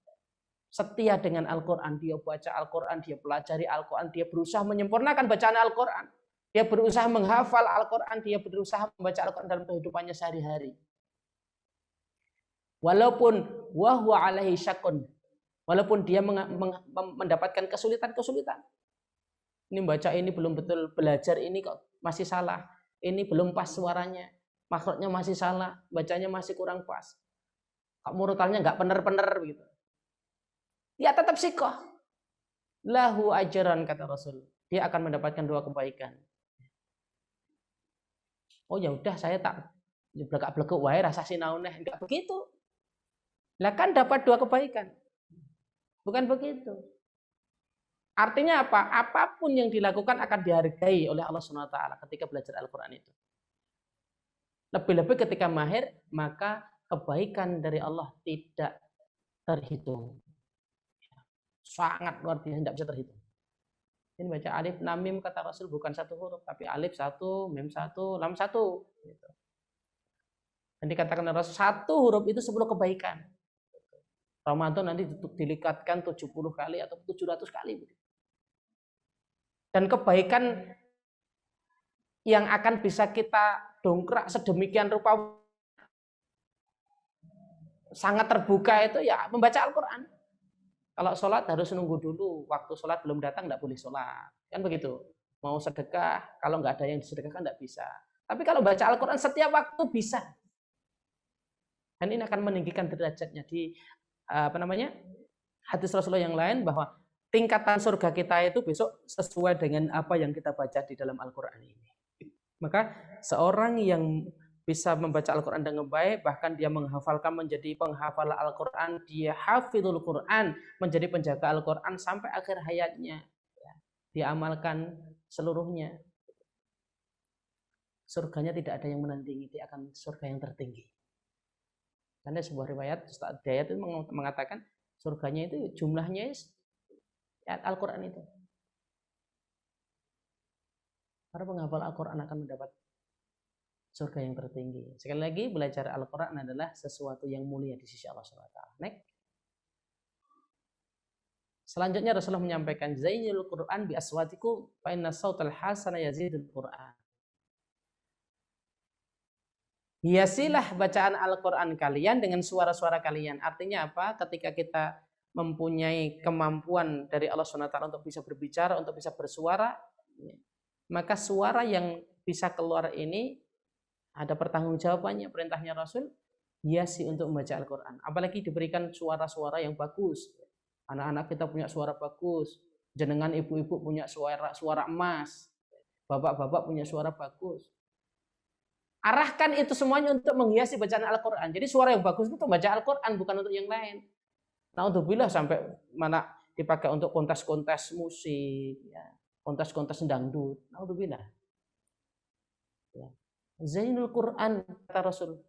S4: setia dengan Al-Qur'an. Dia baca Al-Qur'an, dia pelajari Al-Qur'an, dia berusaha menyempurnakan bacaan Al-Qur'an. Dia berusaha menghafal Al-Qur'an, dia berusaha membaca Al-Qur'an dalam kehidupannya sehari-hari. Walaupun wahwa alaihi syakun, walaupun dia mendapatkan kesulitan-kesulitan. Ini baca ini belum betul, belajar ini kok masih salah. Ini belum pas suaranya, makhrajnya masih salah, bacanya masih kurang pas. Kok murotalnya nggak bener-bener begitu. Ya tetap sikoh. Lahu ajran, kata Rasul. Dia akan mendapatkan 2 kebaikan. Oh ya udah, saya tak blekak-blekuk wae rasa sinauneh, enggak begitu. Lah kan dapat 2 kebaikan. Bukan begitu. Artinya apa? Apapun yang dilakukan akan dihargai oleh Allah SWT ketika belajar Al-Quran itu. Lebih-lebih ketika mahir, maka kebaikan dari Allah tidak terhitung. Sangat luar biasa, tidak bisa terhitung. Ini baca alif, lam, mim, kata Rasul bukan 1 huruf, tapi alif 1, mim 1, lam 1. Gitu. Dan dikatakan Rasul 1 huruf itu 10 kebaikan. Ramadan nanti dilekatkan 70 kali atau 700 kali. Dan kebaikan yang akan bisa kita dongkrak sedemikian rupa sangat terbuka itu ya membaca Al-Quran. Kalau sholat harus nunggu dulu, waktu sholat belum datang tidak boleh sholat. Kan begitu. Mau sedekah, kalau nggak ada yang disedekahkan tidak bisa. Tapi kalau baca Al-Quran setiap waktu bisa. Dan ini akan meninggikan derajatnya di hadis Rasulullah yang lain bahwa tingkatan surga kita itu besok sesuai dengan apa yang kita baca di dalam Al-Quran ini. Maka seorang yang bisa membaca Al-Quran dengan baik, bahkan dia menghafalkan menjadi penghafal Al-Quran, dia hafidhul Quran, menjadi penjaga Al-Quran sampai akhir hayatnya, ya, diamalkan seluruhnya. Surganya tidak ada yang menandingi, dia akan surga yang tertinggi. Karena sebuah riwayat Ustaz Dayat itu mengatakan surganya itu jumlahnya Al-Quran itu. Para penghafal Al-Quran akan mendapat surga yang tertinggi. Sekali lagi, belajar Al-Quran adalah sesuatu yang mulia di sisi Allah SWT. Next. Selanjutnya Rasulullah menyampaikan, Zainul Quran bi aswatikum fa inna sautal hasana yazidul Quran. Hiasilah bacaan Al-Quran kalian dengan suara-suara kalian. Artinya apa? Ketika kita mempunyai kemampuan dari Allah SWT untuk bisa berbicara, untuk bisa bersuara, maka suara yang bisa keluar ini ada pertanggungjawabannya. Perintahnya Rasul, hiasi untuk membaca Al-Quran. Apalagi diberikan suara-suara yang bagus. Anak-anak kita punya suara bagus. Jenengan ibu-ibu punya suara emas. Bapak-bapak punya suara bagus. Arahkan itu semuanya untuk menghiasi bacaan Al-Quran. Jadi suara yang bagus itu untuk baca Al-Quran, bukan untuk yang lain. Naudzubillah sampai mana dipakai untuk kontes-kontes musik, ya, kontes-kontes dangdut. Naudzubillah. Ya. Zainul Quran, kata Rasul,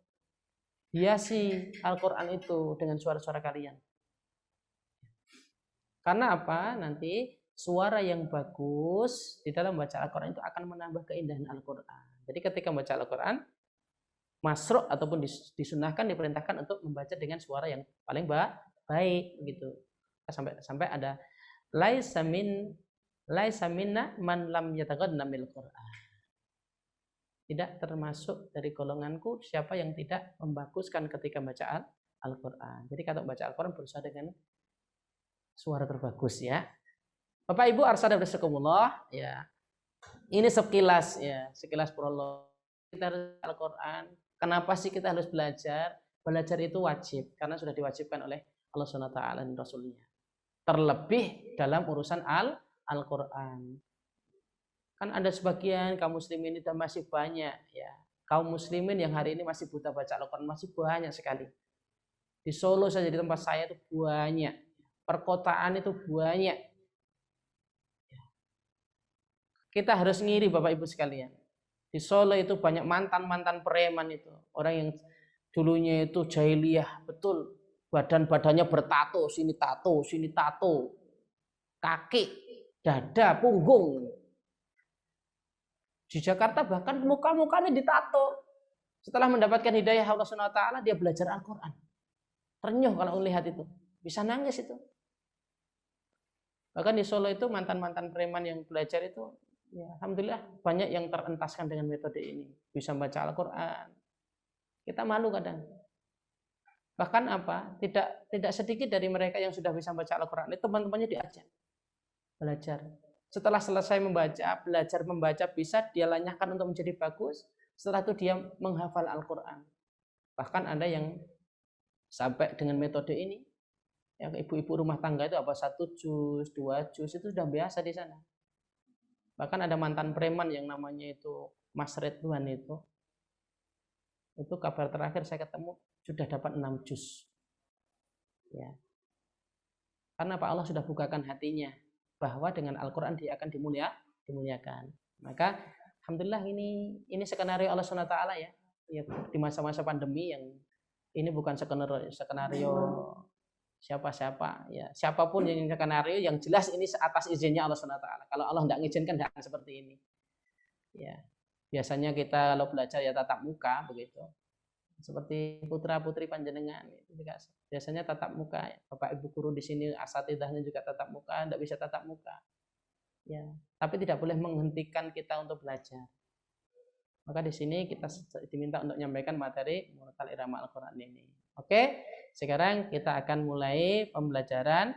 S4: hiasi Al-Quran itu dengan suara-suara kalian. Karena apa? Nanti suara yang bagus di dalam baca Al-Quran itu akan menambah keindahan Al-Quran. Jadi ketika membaca Al-Quran, masruh ataupun disunahkan, diperintahkan untuk membaca dengan suara yang paling baik gitu. Sampai ada laisa minna man lam yataghadna bil Quran. Tidak termasuk dari golonganku siapa yang tidak membaguskan ketika baca Al-Quran. Jadi kalau baca Al-Quran berusaha dengan suara terbagus ya. Bapak Ibu arsada rahimakumullah, ya. Ini sekilas ya, sekilas prolog kita Al-Quran. Kenapa sih kita harus belajar? Belajar itu wajib karena sudah diwajibkan oleh Allah SWT dan Rasulnya. Terlebih dalam urusan Al-Quran. Kan ada sebagian kaum muslimin itu masih banyak ya. Kaum muslimin yang hari ini masih buta baca Al-Quran masih banyak sekali. Di Solo saja, di tempat saya itu banyak. Perkotaan itu banyak. Kita harus ngiri Bapak Ibu sekalian. Di Solo itu banyak mantan-mantan preman itu. Orang yang dulunya itu jahiliyah betul. Badan-badannya bertato, sini tato. Kaki, dada, punggung. Di Jakarta bahkan muka-mukanya ditato. Setelah mendapatkan hidayah Allah SWT, dia belajar Al-Quran. Ternyuh kalau melihat itu. Bisa nangis itu. Bahkan di Solo itu mantan-mantan preman yang belajar itu, ya, alhamdulillah banyak yang terentaskan dengan metode ini. Bisa membaca Al-Quran. Kita malu kadang. Bahkan apa? Tidak sedikit dari mereka yang sudah bisa membaca Al-Quran. Itu teman-temannya diajak. Belajar. Setelah selesai belajar membaca bisa dia lanyahkan untuk menjadi bagus. Setelah itu dia menghafal Al-Quran. Bahkan ada yang sampai dengan metode ini, ya, ibu-ibu rumah tangga itu apa 1 juz, 2 juz itu sudah biasa di sana. Bahkan ada mantan preman yang namanya itu Mas Ridwan itu kabar terakhir saya ketemu sudah dapat 6 juz. Ya. Karena Pak Allah sudah bukakan hatinya bahwa dengan Al-Quran dia akan dimuliakan. Maka alhamdulillah ini skenario Allah SWT ya. Ya, di masa-masa pandemi yang ini bukan skenario siapa-siapa ya, siapapun yang skenario, yang jelas ini atas izinnya Allah SWT. Kalau Allah tidak mengizinkan tidak akan seperti ini. Ya, biasanya kita kalau belajar ya tatap muka begitu. Seperti putra-putri panjenengan itu juga biasanya tatap muka. Bapak Ibu guru di sini asatidahnya juga tatap muka, tidak bisa tatap muka. Ya, tapi tidak boleh menghentikan kita untuk belajar. Maka di sini kita diminta untuk menyampaikan materi Muratal Irama Al-Quran ini. Oke, sekarang kita akan mulai pembelajaran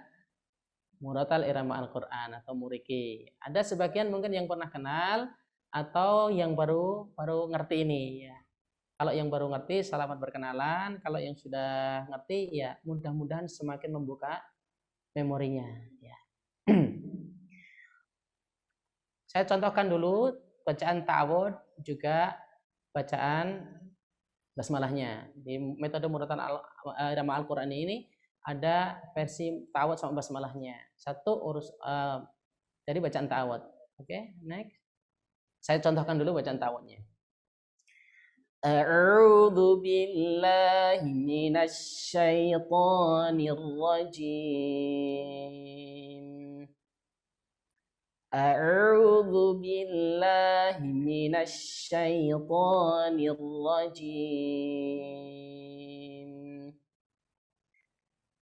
S4: Muratal Irama Al-Quran atau Muriki. Ada sebagian mungkin yang pernah kenal atau yang baru ngerti ini ya. Kalau yang baru ngerti selamat berkenalan. Kalau yang sudah ngerti ya mudah-mudahan semakin membuka memorinya ya. Saya contohkan dulu bacaan ta'awud juga bacaan basmalahnya. Di metode muratan irama Al-Qur'an ini ada versi ta'awud sama basmalahnya. Satu jadi bacaan ta'awud. Oke, next. Saya contohkan dulu bacaan ta'awudnya. A'udzu billahi minasy syaithanir rajim. A'udzu billahi minasy syaithanir rajim.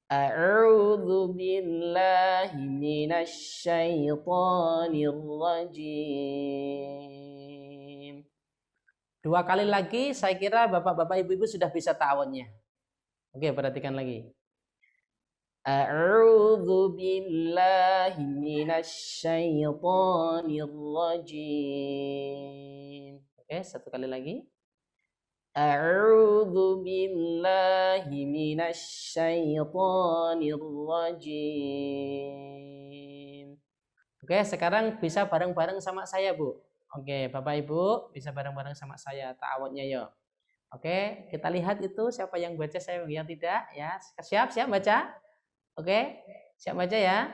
S4: A'udzu billahi minasy syaithanir rajim. Dua kali lagi, saya kira bapak-bapak ibu-ibu sudah bisa ta'awudnya. Oke, perhatikan lagi. A'udzu billahi minasy syaithanir rajim. Oke, satu kali lagi. A'udzu billahi minasy syaithanir rajim. Oke, sekarang bisa bareng-bareng sama saya, Bu. Oke, Bapak Ibu bisa bareng-bareng sama saya ta'awudnya yuk. Oke, kita lihat itu siapa yang baca, saya yang tidak ya. Siap baca? Oke, siap baca ya?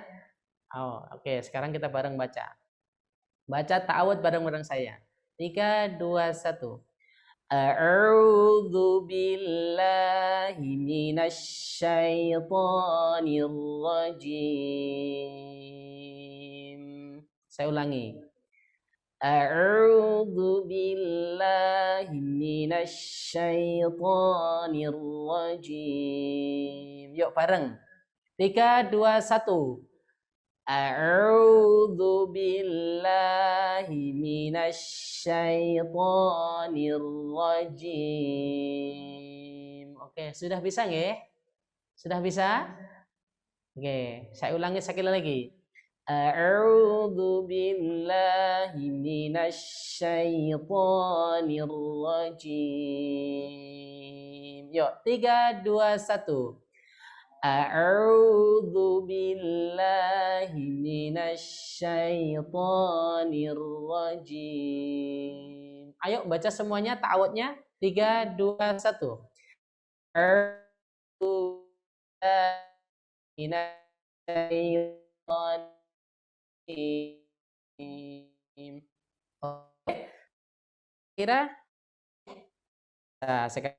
S4: Oh, oke, sekarang kita bareng baca. Baca ta'awud bareng-bareng saya. 3 2 1. A'udzu billahi minasy syaithanir rajim. Saya ulangi. A'udzu billahi minasy syaithanir rajim. Yuk bareng. 3 2 1. A'udzu billahi minasy syaithanir rajim. Oke, sudah bisa nggih? Sudah bisa? Oke, saya ulangi sekali lagi. A'udzu billahi minasy syaithanir rajim. Yuk, 3 2 1. A'udzu billahi minasy syaithanir rajim. Ayo baca semuanya ta'awudnya. 3 2 1. A'udzu billahi minasy syaitanir rajim. Oke. Kira sekarang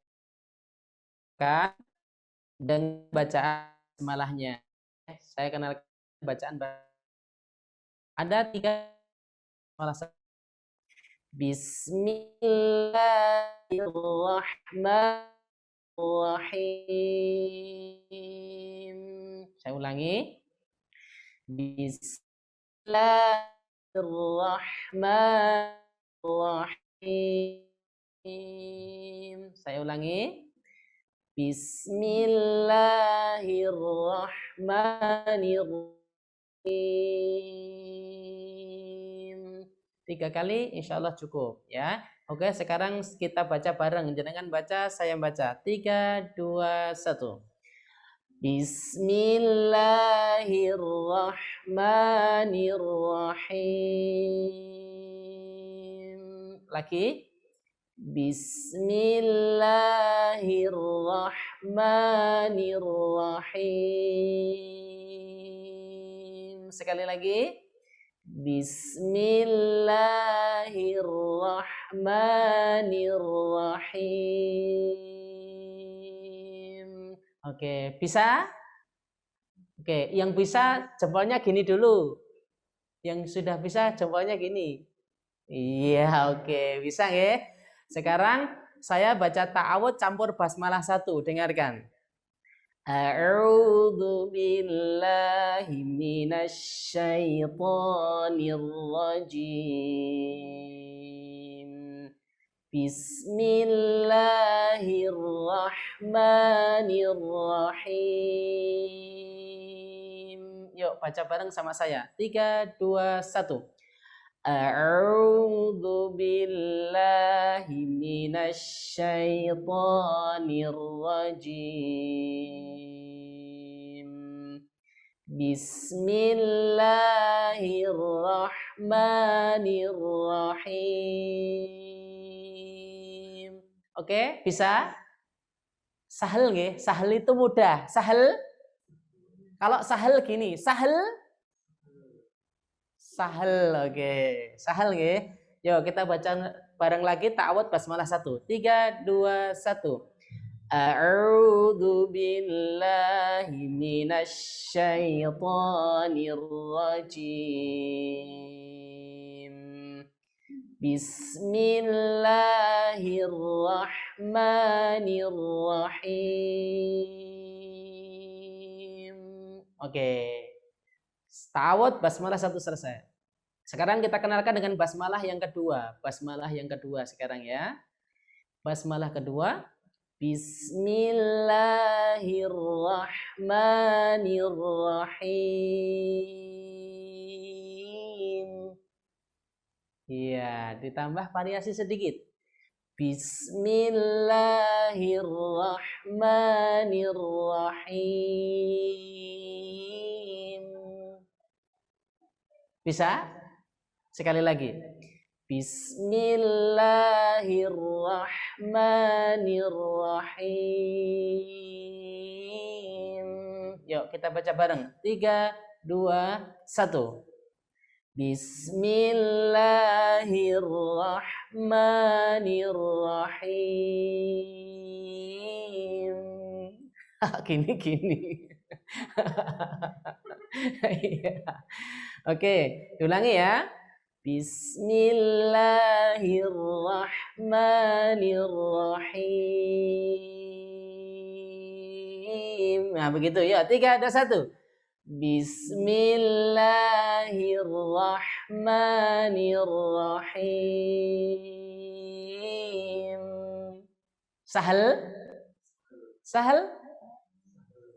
S4: dengan bacaan basmalahnya. Saya kenal bacaan ada 3 basmalah. Bismillahirrahmanirrahim. Saya ulangi. Bismillahirrahmanirrahim. Saya ulangi. Bismillahirrahmanirrahim. 3 kali insya Allah cukup ya. Oke, sekarang kita baca bareng. Jangan baca, saya baca. 3 2 1. Bismillahirrahmanirrahim. Lagi. Bismillahirrahmanirrahim. Sekali lagi. Bismillahirrahmanirrahim. Oke, bisa? Oke, yang bisa jempolnya gini dulu. Yang sudah bisa jempolnya gini. Iya, oke, bisa ya. Sekarang saya baca ta'awud campur basmalah 1. Dengarkan. A'udzu billahi minasy syaithanir rajim. Bismillahirrahmanirrahim. Yuk baca bareng sama saya. 3 2 1. A'udzu billahi minasy syaithanir rajim. Bismillahirrahmanirrahim. Oke, bisa? Sahel nggih. Sahel itu mudah. Sahel. Kalau sahel gini, sahel. Sahel, oke. Sahel nggih. Yuk kita baca bareng lagi ta'awudz basmalah 1. 3 2 1. A'udzu billahi minasy syaithanir rajim. Bismillahirrahmanirrahim. Oke. Ta'awudz basmalah 1 selesai. Sekarang kita kenalkan dengan basmalah yang kedua. Basmalah yang kedua sekarang ya. Basmalah kedua. Bismillahirrahmanirrahim. Iya, ditambah variasi sedikit. Bismillahirrahmanirrahim. Bisa? Sekali lagi. Bismillahirrahmanirrahim. Yuk kita baca bareng. 3, 2, 1. Bismillahirrahmanirrahim. Gini. Oke, diulangi ya. Bismillahirrahmanirrahim. Nah, begitu ya. 3, 2, 1. Bismillahirrahmanirrahim. Sahal? Sahal?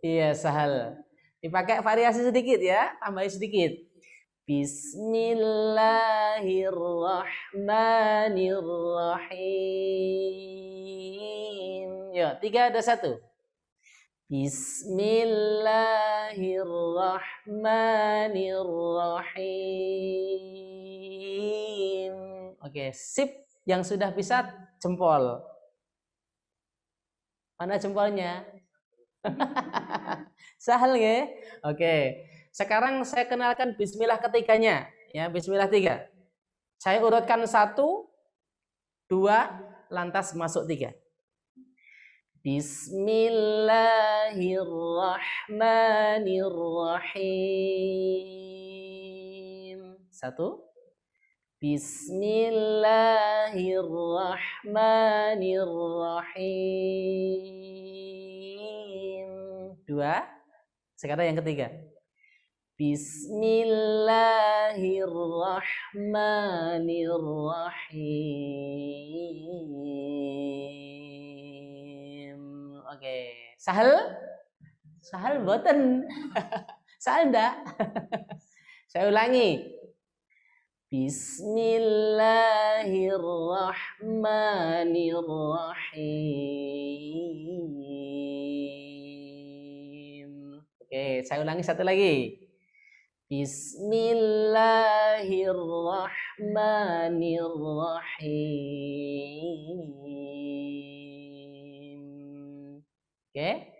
S4: Iya, sahal. Dipakai variasi sedikit ya, tambahin sedikit. Bismillahirrahmanirrahim. Ya, 3, 2, 1. Bismillahirrahmanirrahim. Oke, sip. Yang sudah bisa jempol. Mana jempolnya? Sahal ya? Oke. Sekarang saya kenalkan bismillah ketiganya. Ya, bismillah 3. Saya urutkan 1, 2, lantas masuk 3. Bismillahirrahmanirrahim. 1. Bismillahirrahmanirrahim. 2. Sekarang yang ketiga. Bismillahirrahmanirrahim. Oke, sahal? Sahal boten. Sahal enggak? Saya ulangi. Bismillahirrahmanirrahim. Oke, saya ulangi satu lagi. Bismillahirrahmanirrahim. Oke.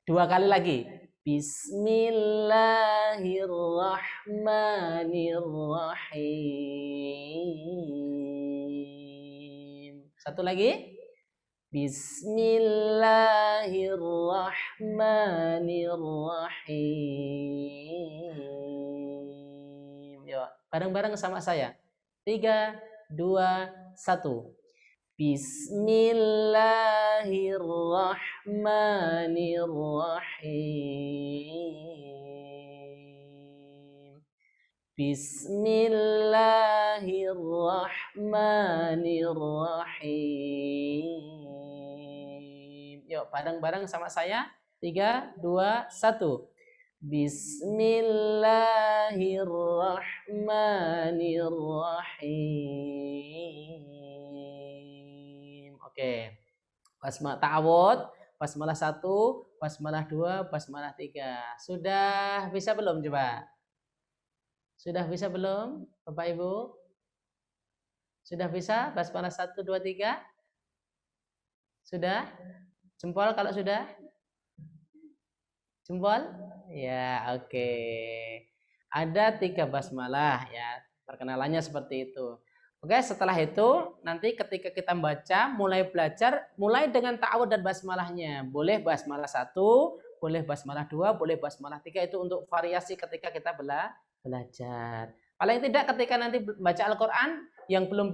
S4: 2 kali lagi. Bismillahirrahmanirrahim. Satu lagi. Bismillahirrahmanirrahim. Yuk, bareng-bareng sama saya. 3, 2, 1. Bismillahirrahmanirrahim. Bismillahirrahmanirrahim. Yuk, bareng-bareng sama saya. 3, 2, 1. Bismillahirrahmanirrahim. Oke. Basmalah ta'awudz, basmalah 1, basmalah 2, basmalah 3. Sudah bisa belum coba? Sudah bisa belum, Bapak Ibu? Sudah bisa basmalah 1, 2, 3? Sudah? Jempol kalau sudah? Jempol? Ya, oke. Ada 3 basmalah ya. Perkenalannya seperti itu. Oke, setelah itu nanti ketika kita membaca, mulai belajar, mulai dengan ta'awudz dan basmalahnya. Boleh basmalah 1, boleh basmalah 2, boleh basmalah 3, itu untuk variasi ketika kita belajar. Paling tidak ketika nanti baca Al-Qur'an yang belum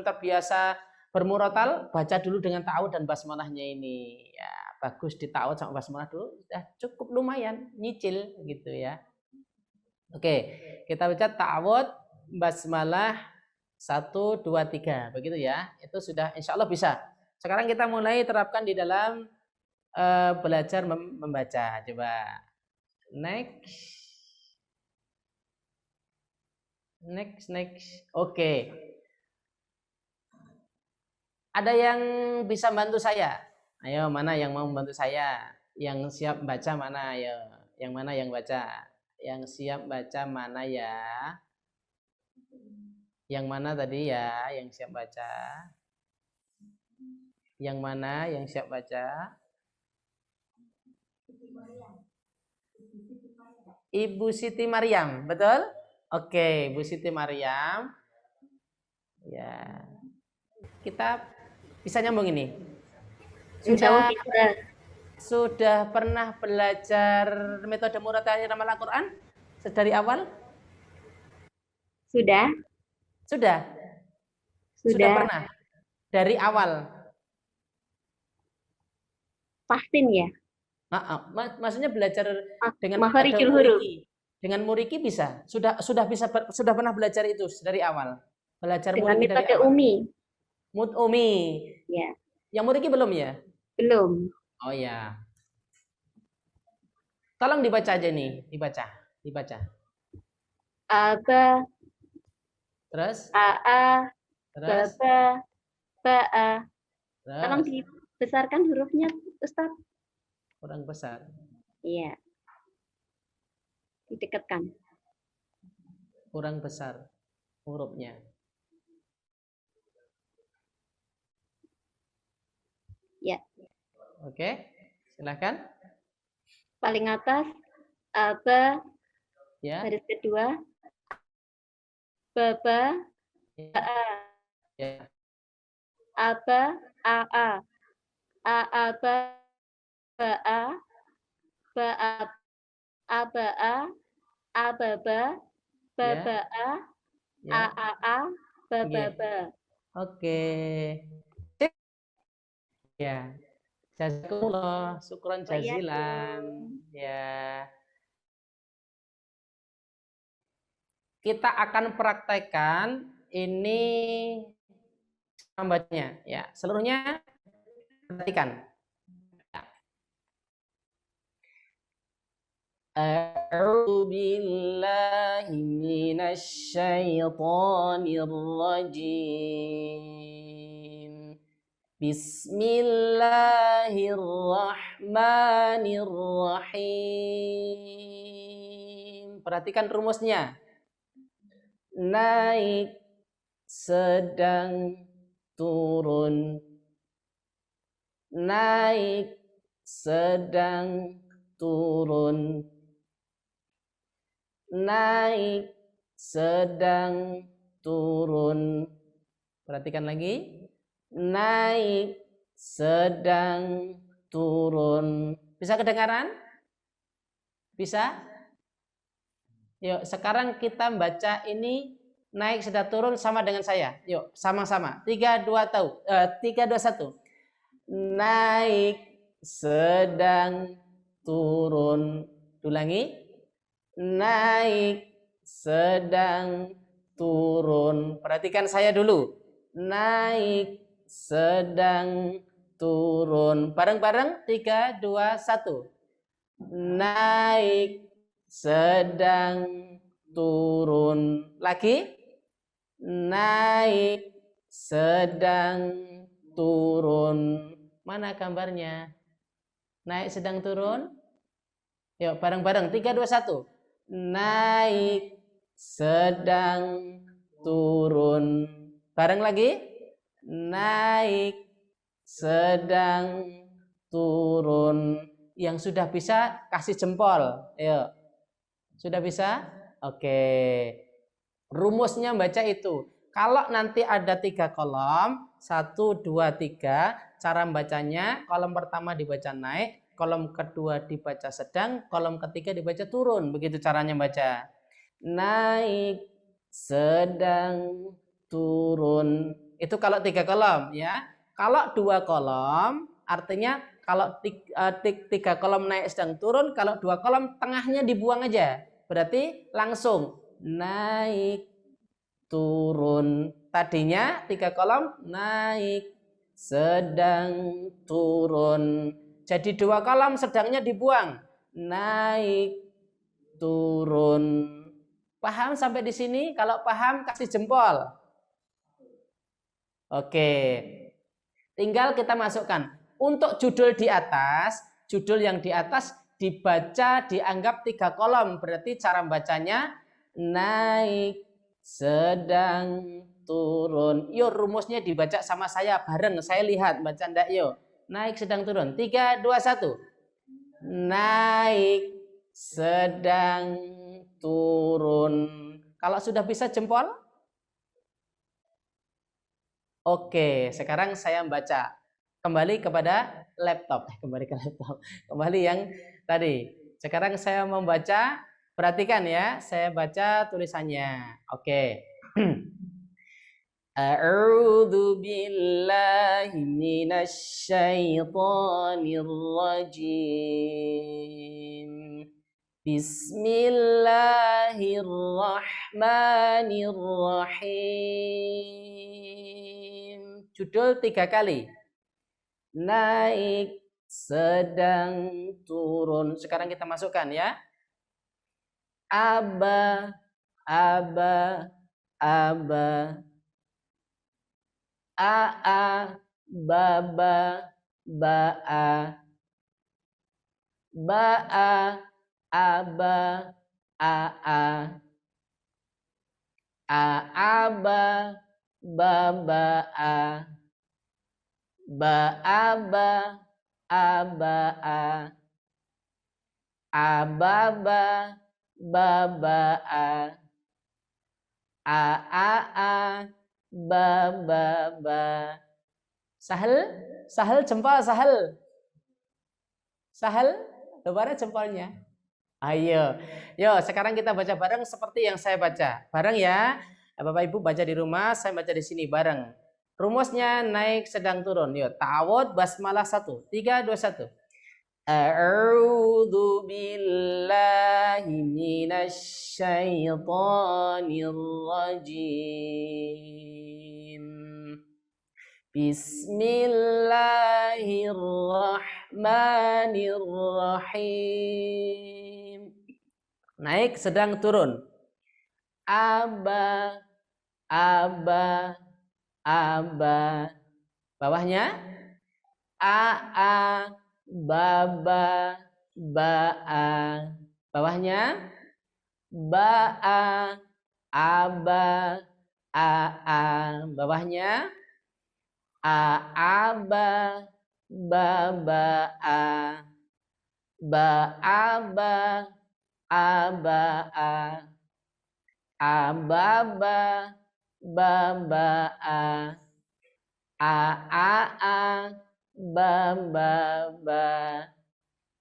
S4: terbiasa bermurotal, baca dulu dengan ta'awudz dan basmalahnya ini. Ya, bagus di ta'awudz sama basmalah dulu, sudah cukup lumayan, nyicil gitu ya. Oke, kita baca ta'awudz, basmalah 1, 2, 3, begitu ya. Itu sudah insya Allah bisa. Sekarang kita mulai terapkan di dalam belajar membaca. Coba next. Oke. Ada yang bisa bantu saya? Ayo, mana yang mau membantu saya? Yang siap baca mana? Ayo, yang mana yang baca? Yang siap baca mana ya? Yang mana tadi ya yang siap baca? Yang mana yang siap baca? Ibu Siti Maryam, betul? Oke, Ibu Siti Maryam. Ya. Kita bisa nyambung ini. Sudah pernah belajar metode murotal Ramal Al-Qur'an dari awal?
S5: Sudah.
S4: Sudah pernah dari awal.
S5: Pahsin ya.
S4: Maksudnya belajar dengan
S5: Makharijul huruf.
S4: Dengan muriki bisa. Sudah pernah belajar itu dari awal. Belajar
S5: dengan
S4: muriki
S5: metode
S4: dari awal.
S5: Umi.
S4: Ya. Yang muriki belum ya?
S5: Belum.
S4: Oh ya. Tolong dibaca aja nih, dibaca.
S5: Aba.
S4: Terus?
S5: Aa.
S4: Terus?
S5: Baba. Baa.
S4: Terus?
S5: Tolong dibesarkan hurufnya, Ustaz.
S4: Kurang besar.
S5: Iya. Didekatkan.
S4: Kurang besar hurufnya.
S5: Ya.
S4: Oke, silakan.
S5: Paling atas aba.
S4: Ya.
S5: Baris kedua baba. Baa.
S4: Ya.
S5: Aba. Aa. Aaba. Baa. Baa. Abaa. Ababa. Babaa. Aa. Bababa.
S4: Oke. Ya. Jazakumullah, syukran jazilan. Ya. Kita akan praktekkan ini membacanya ya. Seluruhnya perhatikan. A'udzu billahi minasy syaithanir rajim. Bismillahirrahmanirrahim. Perhatikan rumusnya. Naik, sedang, turun. Naik, sedang, turun. Naik, sedang, turun. Perhatikan lagi. Naik, sedang, turun. Bisa kedengaran? Bisa? Yuk, sekarang kita baca ini naik, sedang, turun sama dengan saya. Yuk, sama-sama. 3, 2, 1. Naik, sedang, turun. Ulangi. Naik, sedang, turun. Perhatikan saya dulu. Naik, sedang, turun. Bareng-bareng. 3, 2, 1. Naik, sedang, turun. Lagi. Naik, sedang, turun. Mana gambarnya? Naik, sedang, turun. Yuk, bareng-bareng. 3, 2, 1. Naik, sedang, turun. Bareng lagi. Naik, sedang turun. Yang sudah bisa kasih jempol. Ayo. Sudah bisa? Oke. Rumusnya baca itu. Kalau nanti ada 3 kolom, 1, 2, 3, cara bacanya, kolom pertama dibaca naik, kolom kedua dibaca sedang, kolom ketiga dibaca turun. Begitu caranya baca. Naik, sedang, turun. Itu kalau 3 kolom ya. Kalau 2 kolom, artinya kalau 3 kolom naik, sedang, turun. Kalau 2 kolom tengahnya dibuang aja. Berarti langsung naik, turun. Tadinya 3 kolom naik, sedang, turun. Jadi 2 kolom sedangnya dibuang. Naik, turun. Paham sampai di sini? Kalau paham kasih jempol. Oke. Tinggal kita masukkan. Untuk judul di atas, judul yang di atas dibaca dianggap 3 kolom. Berarti cara bacanya naik, sedang, turun. Yuk rumusnya dibaca sama saya bareng. Saya lihat baca ndak yuk. Naik, sedang, turun. 3, 2, 1. Naik, sedang, turun. Kalau sudah bisa jempol? Oke, sekarang saya baca. Kembali kepada laptop. Kembali ke laptop. Kembali yang tadi. Sekarang saya membaca. Perhatikan ya, saya baca tulisannya. Oke. A'udzu billahi minasy syaithanir rajim. Bismillahirrahmanirrahim. Judul 3 kali. Naik, sedang, turun. Sekarang kita masukkan ya. Aba, aba, aba. Aa, baba, baa. Baa, aba, aa. Aaba, babaa. Baaba, abaa. Ababa, babaa. Aa, bababa. Sahel? Sahel jempol, sahel. Sahel? Mana jempolnya? Ayo. Yo, sekarang kita baca bareng seperti yang saya baca. Bareng ya. Bapak Ibu baca di rumah, saya baca di sini bareng. Rumusnya naik, sedang, turun. Yo, ta'awud basmalah 1. 3, 2, 1. A'udzu billahi minasy syaithanir rajim. Bismillahirrahmanirrahim. Naik, sedang, turun. Aba, aba, aba. Bawahnya aa, baba, baa. Bawahnya baa, aba, aa. Bawahnya aaba, babaa. Baaba, abaa. Ababa, babaa. Aa, bababa.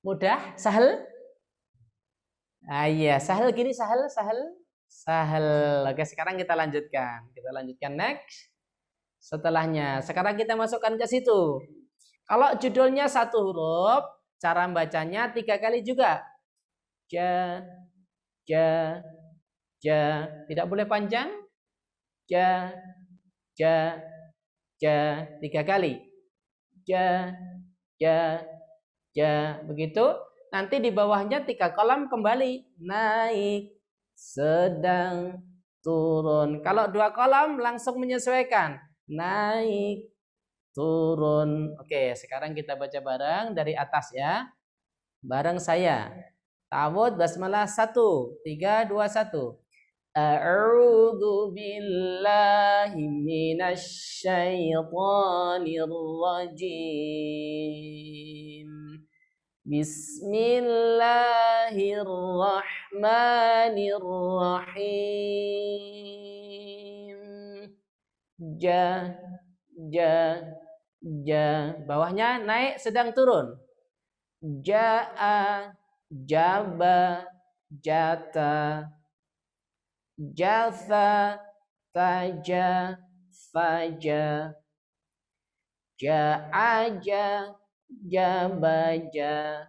S4: Mudah? Sahel? Iya, sahel gini, sahel, sahel. Sahel. Oke, sekarang kita lanjutkan. Kita lanjutkan next. Setelahnya, sekarang kita masukkan ke situ. Kalau judulnya 1 huruf, cara bacanya 3 kali juga. Ja, ja, ja. Tidak boleh panjang. Ja, ja, ja. 3 kali. Ja, ja, ja. Begitu. Nanti di bawahnya 3 kolom kembali. Naik, sedang, turun. Kalau 2 kolom langsung menyesuaikan. Naik, turun. Oke, sekarang kita baca bareng dari atas ya. Bareng saya. Ta'awudz basmalah 1. 3, 2, 1. A'udzu billahi minasy syaithanir rajim. Bismillahirrahmanirrahim. Ja, ja, ja. Bawahnya naik sedang turun. Ja'a, jaba, jata, jatha, taja, faja, ja'aja, jabaja,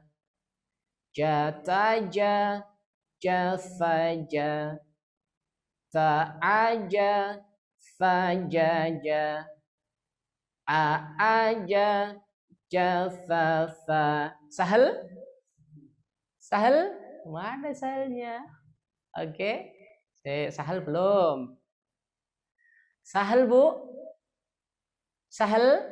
S4: jataja, jafaja, ta'aja, fajaja, a'aja, jafafa. Sahel? Sahel? Mana sahelnya? Oke. Sahel belum. Sahel, Bu? Sahel?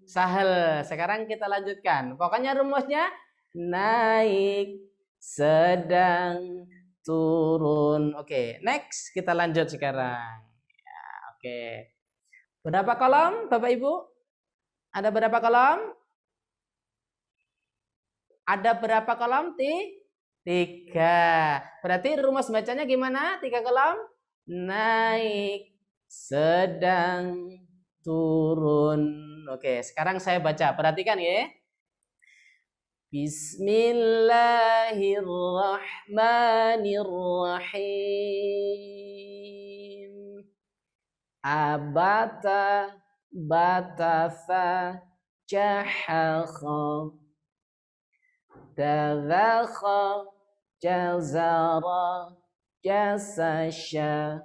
S4: Sahel. Sekarang kita lanjutkan. Pokoknya rumusnya naik, sedang, turun. Oke, next kita lanjut sekarang. Ya, oke. Berapa kolom, Bapak Ibu? Ada berapa kolom? Ada berapa kolom? 3. Berarti rumus bacanya gimana? 3 kolom? Naik, sedang, turun. Oke, sekarang saya baca. Perhatikan ya. Bismillahirrahmanirrahim. Abata, batafa, jahakha, tadakha, jazara, jasasha,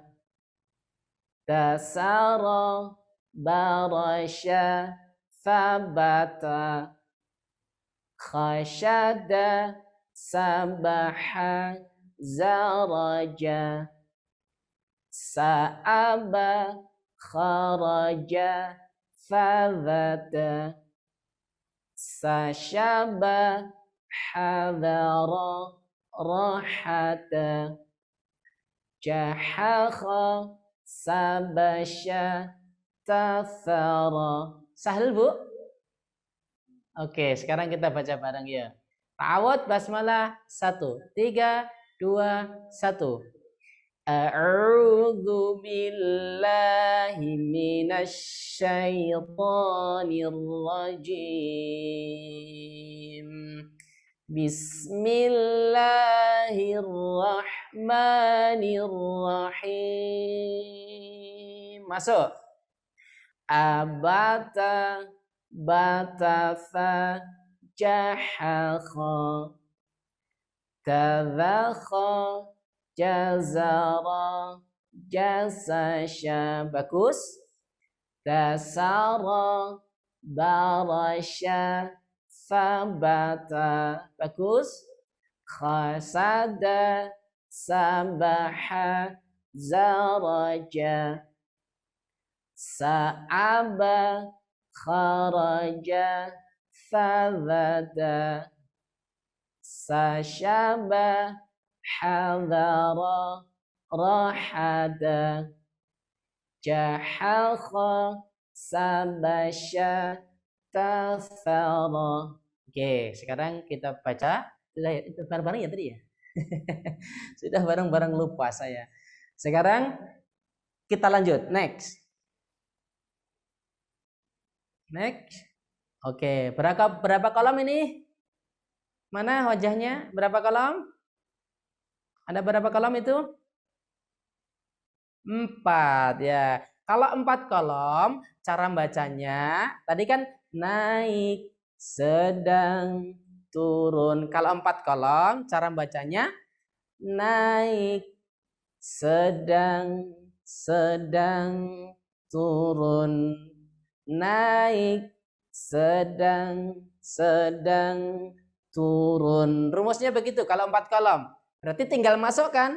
S4: tasara, barasha, fabata, khashada, sabaha, zaraja, sa'aba, kharaja, fadhata, sashaba, hadara, rahata, jahakha, sabasha, tathara. Sahel, Bu? Oke, sekarang kita baca bareng ya. Ta'awud basmalah 1, 3, 2, 1. A'udzu billahi minasy syaithanir rajim. Bismillahirrahmanirrahim. Masuk. Abata, batafa, jahakha, tadakha, jazara, jasasha. Bagus. Tasara, barasha, fabata. Bagus. Khasada, sabaha, zaraja, sa'aba, kharaja, fadhada, sashaba, hadara, rahada, jahakha, sabasha, tathara. Oke, sekarang kita baca. Sudah itu bareng-bareng ya tadi ya? Sudah bareng-bareng lupa saya. Sekarang kita lanjut. Next. Next. Oke, berapa kolom ini? Mana wajahnya? Berapa kolom? Ada berapa kolom itu? 4 ya. Kalau 4 kolom, cara bacanya tadi kan naik, sedang, turun. Kalau 4 kolom, cara bacanya naik, sedang, turun. Naik, sedang, turun. Rumusnya begitu kalau 4 kolom. Berarti tinggal masukkan.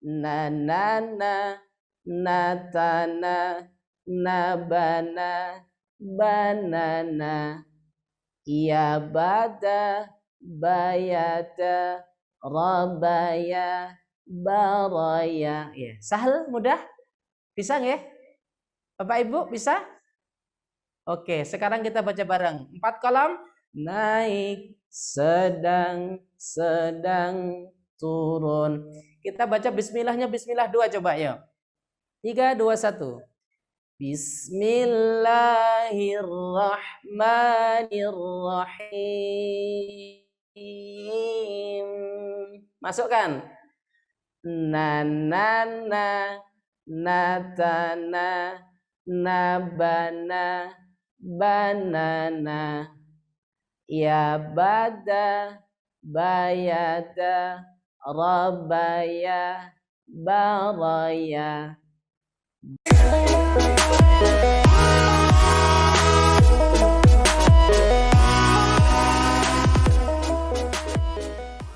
S4: Nanana, natana, nabana, banana, iyabada, bayata, rabaya, baraya. Ya, sahal, mudah? Bisa nggak? Bapak Ibu bisa? Oke, sekarang kita baca bareng. 4 kolom. Naik, sedang, turun. Kita baca bismillahnya, bismillah 2 coba yuk. 3, 2, 1. Bismillahirrahmanirrahim. Masukkan. Nanana, natana, nabana, banana. Ya bada, bayada, rabaya, baraya.